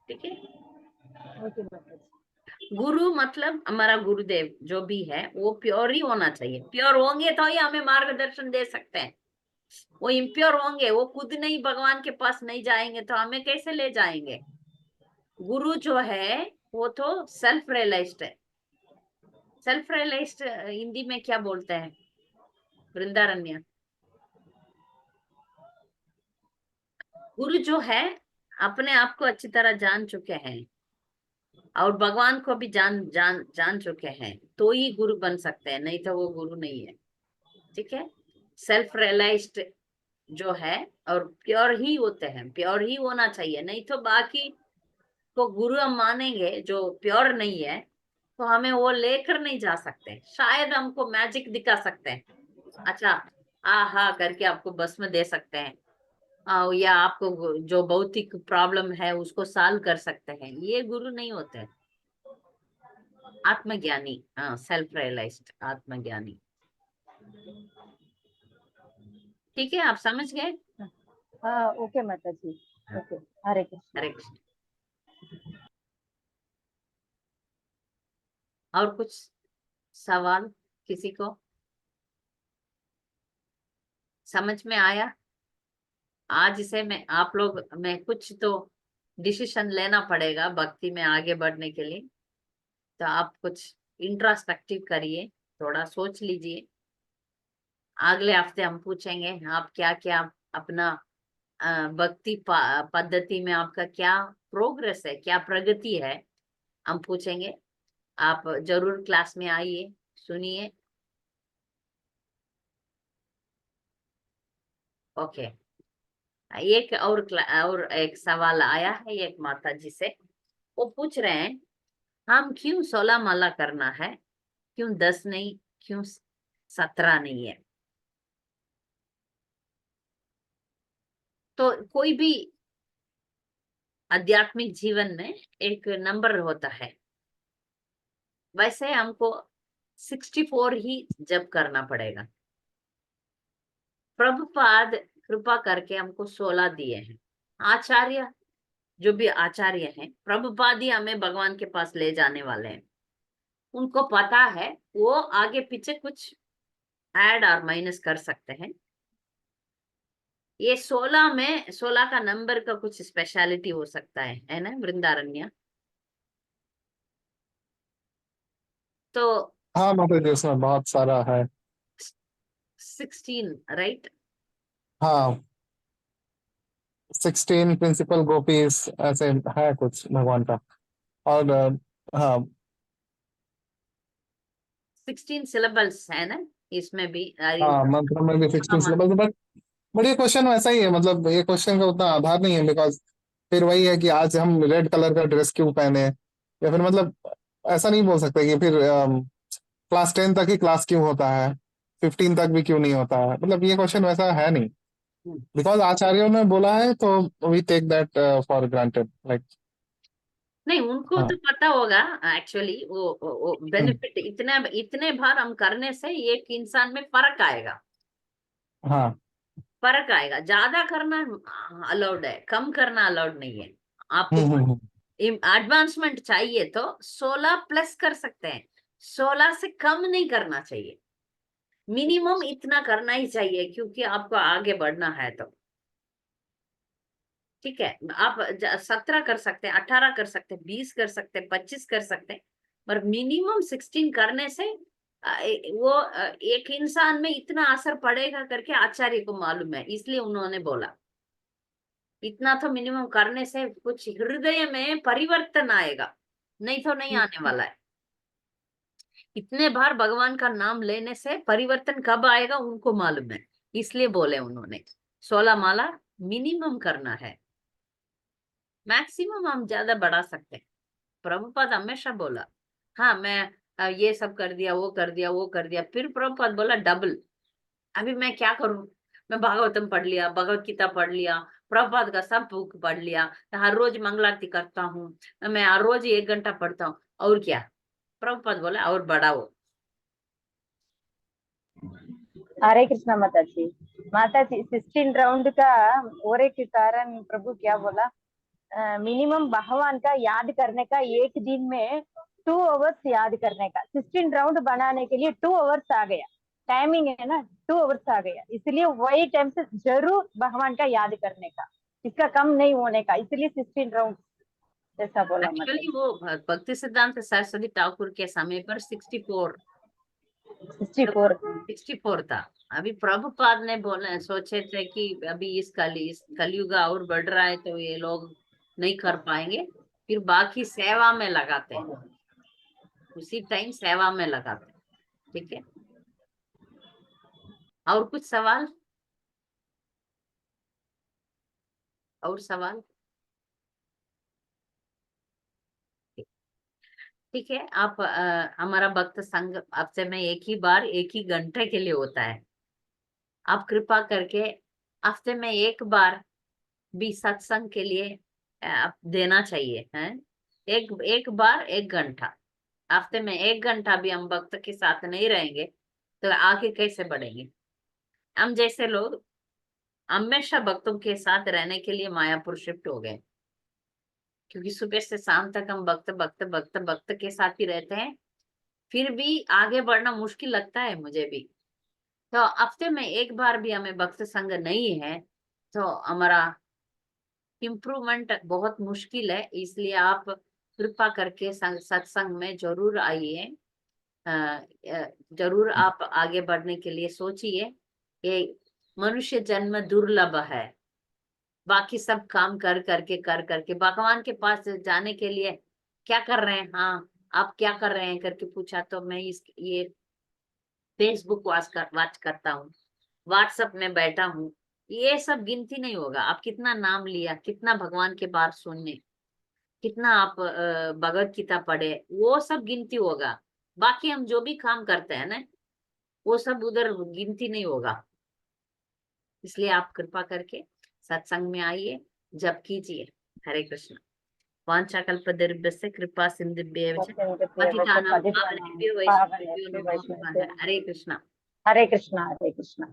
ठीक है, ओके माता जी। गुरु मतलब हमारा गुरुदेव जो भी है वो प्योर ही होना चाहिए। प्योर होंगे तो ही हमें मार्गदर्शन दे सकते हैं। वो इम्प्योर होंगे, वो खुद नहीं भगवान के पास नहीं जाएंगे तो हमें कैसे ले जाएंगे? गुरु जो है वो तो सेल्फ रियलाइज्ड है। सेल्फ रियलाइज्ड हिंदी में क्या बोलते हैं वृंदारण्य? गुरु जो है अपने आप को अच्छी तरह जान चुके हैं और भगवान को भी जान जान जान चुके हैं, तो ही गुरु बन सकते हैं, नहीं तो वो गुरु नहीं है, ठीक है। सेल्फ रियलाइज्ड जो है और प्योर ही होते हैं, प्योर ही होना चाहिए, नहीं तो बाकी को गुरु हम मानेंगे जो प्योर नहीं है, तो हमें वो लेकर नहीं जा सकते। शायद हमको मैजिक दिखा सकते हैं, अच्छा आहा करके आपको बस में दे सकते हैं, या आपको जो भौतिक प्रॉब्लम है उसको सॉल्व कर सकते हैं, ये गुरु नहीं होते हैं। आत्मज्ञानी, सेल्फ रियलाइज्ड आत्मज्ञानी। ठीक है, आप समझ गए? हाँ ओके माता जी, ओके, हरे कृष्ण। हरे कृष्ण। और कुछ सवाल किसी को समझ में आया? आज से मैं आप लोग में कुछ तो डिसीजन लेना पड़ेगा भक्ति में आगे बढ़ने के लिए। तो आप कुछ इंट्रोस्पेक्टिव करिए, थोड़ा सोच लीजिए। अगले हफ्ते हम पूछेंगे आप क्या क्या अपना भक्ति पद्धति में आपका क्या प्रोग्रेस है, क्या प्रगति है, हम पूछेंगे। आप जरूर क्लास में आइए, सुनिए। ओके। और एक सवाल आया है एक माता जी से। वो पूछ रहे हैं हम क्यों 16 माला करना है, क्यों 10 नहीं, क्यों 17 नहीं है? तो कोई भी आध्यात्मिक जीवन में एक नंबर होता है, वैसे हमको 64 ही जप करना पड़ेगा। प्रभुपाद कृपा करके हमको 16 दिए हैं। आचार्य, जो भी आचार्य हैं, प्रभुपाद ही हमें भगवान के पास ले जाने वाले हैं। उनको पता है, वो आगे पीछे कुछ ऐड और माइनस कर सकते हैं। ये 16 में 16 का नंबर का कुछ स्पेशलिटी हो सकता है ना वृंदारण्य? तो हाँ माता जी, उसमें बहुत सारा है। 16 राइट? हाँ, 16 प्रिंसिपल गोपीज ऐसे है कुछ भगवान का। और हाँ 16 सिलेबल्स है ना इसमें भी। हाँ, मंत्र में भी 16 हाँ, सिलेबस। बट ये क्वेश्चन वैसा ही है, मतलब ये क्वेश्चन का उतना आधार नहीं है, बिकॉज फिर वही है कि आज हम रेड कलर का ड्रेस क्यों पहने, या फिर मतलब ऐसा नहीं बोल सकते कि फिर क्लास 10 तक ही क्लास क्यों होता है, 15 तक भी क्यों नहीं होता है। मतलब ये क्वेश्चन वैसा है नहीं, बिकॉज आचार्यों ने बोला है तो we take that for granted, like. नहीं उनको हाँ। तो पता होगा एक्चुअली। वो हम्म, बेनिफिट इतने इतने बार हम करने से एक इंसान में फर्क आएगा। हाँ। फर्क आएगा। ज्यादा करना अलाउड है, कम करना अलाउड नहीं है। आपको हम्म। एडवांसमेंट चाहिए तो 16 प्लस कर सकते हैं, 16 से कम नहीं करना चाहिए। मिनिमम इतना करना ही चाहिए, क्योंकि आपको आगे बढ़ना है तो। ठीक है, आप 17 कर सकते हैं, 18 कर सकते हैं, 20 कर सकते हैं, 25 कर सकते हैं, पर मिनिमम 16 करने से एक इंसान में इतना असर पड़ेगा करके आचार्य को मालूम है, इसलिए उन्होंने बोला इतना तो मिनिमम करने से कुछ हृदय में परिवर्तन आएगा, नहीं तो नहीं आने वाला है। इतने बार भगवान का नाम लेने से परिवर्तन कब आएगा उनको मालूम है, इसलिए बोले उन्होंने 16 माला मिनिमम करना है। मैक्सिमम हम ज्यादा बढ़ा सकते हैं। प्रभुपाद हमेशा बोला हाँ मैं ये सब कर दिया, वो कर दिया, वो कर दिया, फिर प्रभुपाद बोला डबल। अभी मैं क्या करूं? मैं भागवतम पढ़ लिया, भगवत गीता पढ़ लिया, प्रभुपाद का सब बुक पढ़ लिया, हर रोज मंगलारती करता हूँ, मैं हर रोज 1 घंटा पढ़ता हूँ, और क्या? प्रभुपाद बोला और बढ़ाओ। हरे कृष्णा माता जी। माता जी 16 राउंड का और एक कारण प्रभु क्या बोला, मिनिमम भगवान का याद करने का एक दिन में 2 आवर्स याद करने का, 16 राउंड बनाने के लिए 2 आवर्स आ गया, टाइमिंग है ना, 2 आवर्स आ गया, इसलिए वही टाइम से जरूर भगवान का याद करने का, इसका कम नहीं होने का, इसलिए 16 राउंड जैसा बोला माता एक्चुअली जी। वो भक्ति सिद्धांत सरस्वती ठाकुर के समय पर 64 64। 64 था। अभी प्रभुपाद ने बोले सोचे थे कि अभी इस कलयुग और बढ़ रहा है तो ये लोग नहीं कर पाएंगे, फिर बाकी सेवा में लगाते हैं, उसी टाइम सेवा में लगाते हैं। ठीक है, और कुछ सवाल? और सवाल? ठीक है, आप हमारा भक्त संघ हफ्ते में एक ही बार एक ही घंटे के लिए होता है। आप कृपा करके हफ्ते में एक बार भी सत्संग के लिए आप देना चाहिए हैं। एक एक बार 1 घंटा हफ्ते में 1 घंटा भी हम भक्त के साथ नहीं रहेंगे तो आगे कैसे बढ़ेंगे। हम जैसे लोग हमेशा भक्तों के साथ रहने के लिए मायापुर शिफ्ट हो गए, क्योंकि सुबह से शाम तक हम भक्त भक्त भक्त भक्त के साथ ही रहते हैं, फिर भी आगे बढ़ना मुश्किल लगता है मुझे भी। तो हफ्ते में एक बार भी हमें भक्त संग नहीं है तो हमारा इम्प्रूवमेंट बहुत मुश्किल है। इसलिए आप कृपा करके सत्संग में जरूर आइए, जरूर आप आगे बढ़ने के लिए सोचिए। ये मनुष्य जन्म दुर्लभ है, बाकी सब काम कर करके भगवान के पास जाने के लिए क्या कर रहे हैं, हाँ आप क्या कर रहे हैं करके पूछा तो मैं ये फेसबुक वॉच करता हूँ, व्हाट्सएप में बैठा हूँ, ये सब गिनती नहीं होगा। आप कितना नाम लिया, कितना भगवान के बात सुनने, कितना आप भगवत गीता पढ़े, वो सब गिनती होगा। बाकी हम जो भी काम करते हैं ना वो सब उधर गिनती नहीं होगा। इसलिए आप कृपा करके सत्संग में आइए, जप कीजिए। हरे कृष्ण। वाञ्छाकल्पतरुभ्यश्च कृपा सिन्धुभ्येव च पतितानां पावनेभ्यो वैष्णवेभ्यो नमो नमः। हरे कृष्ण। हरे कृष्णा हरे कृष्णा।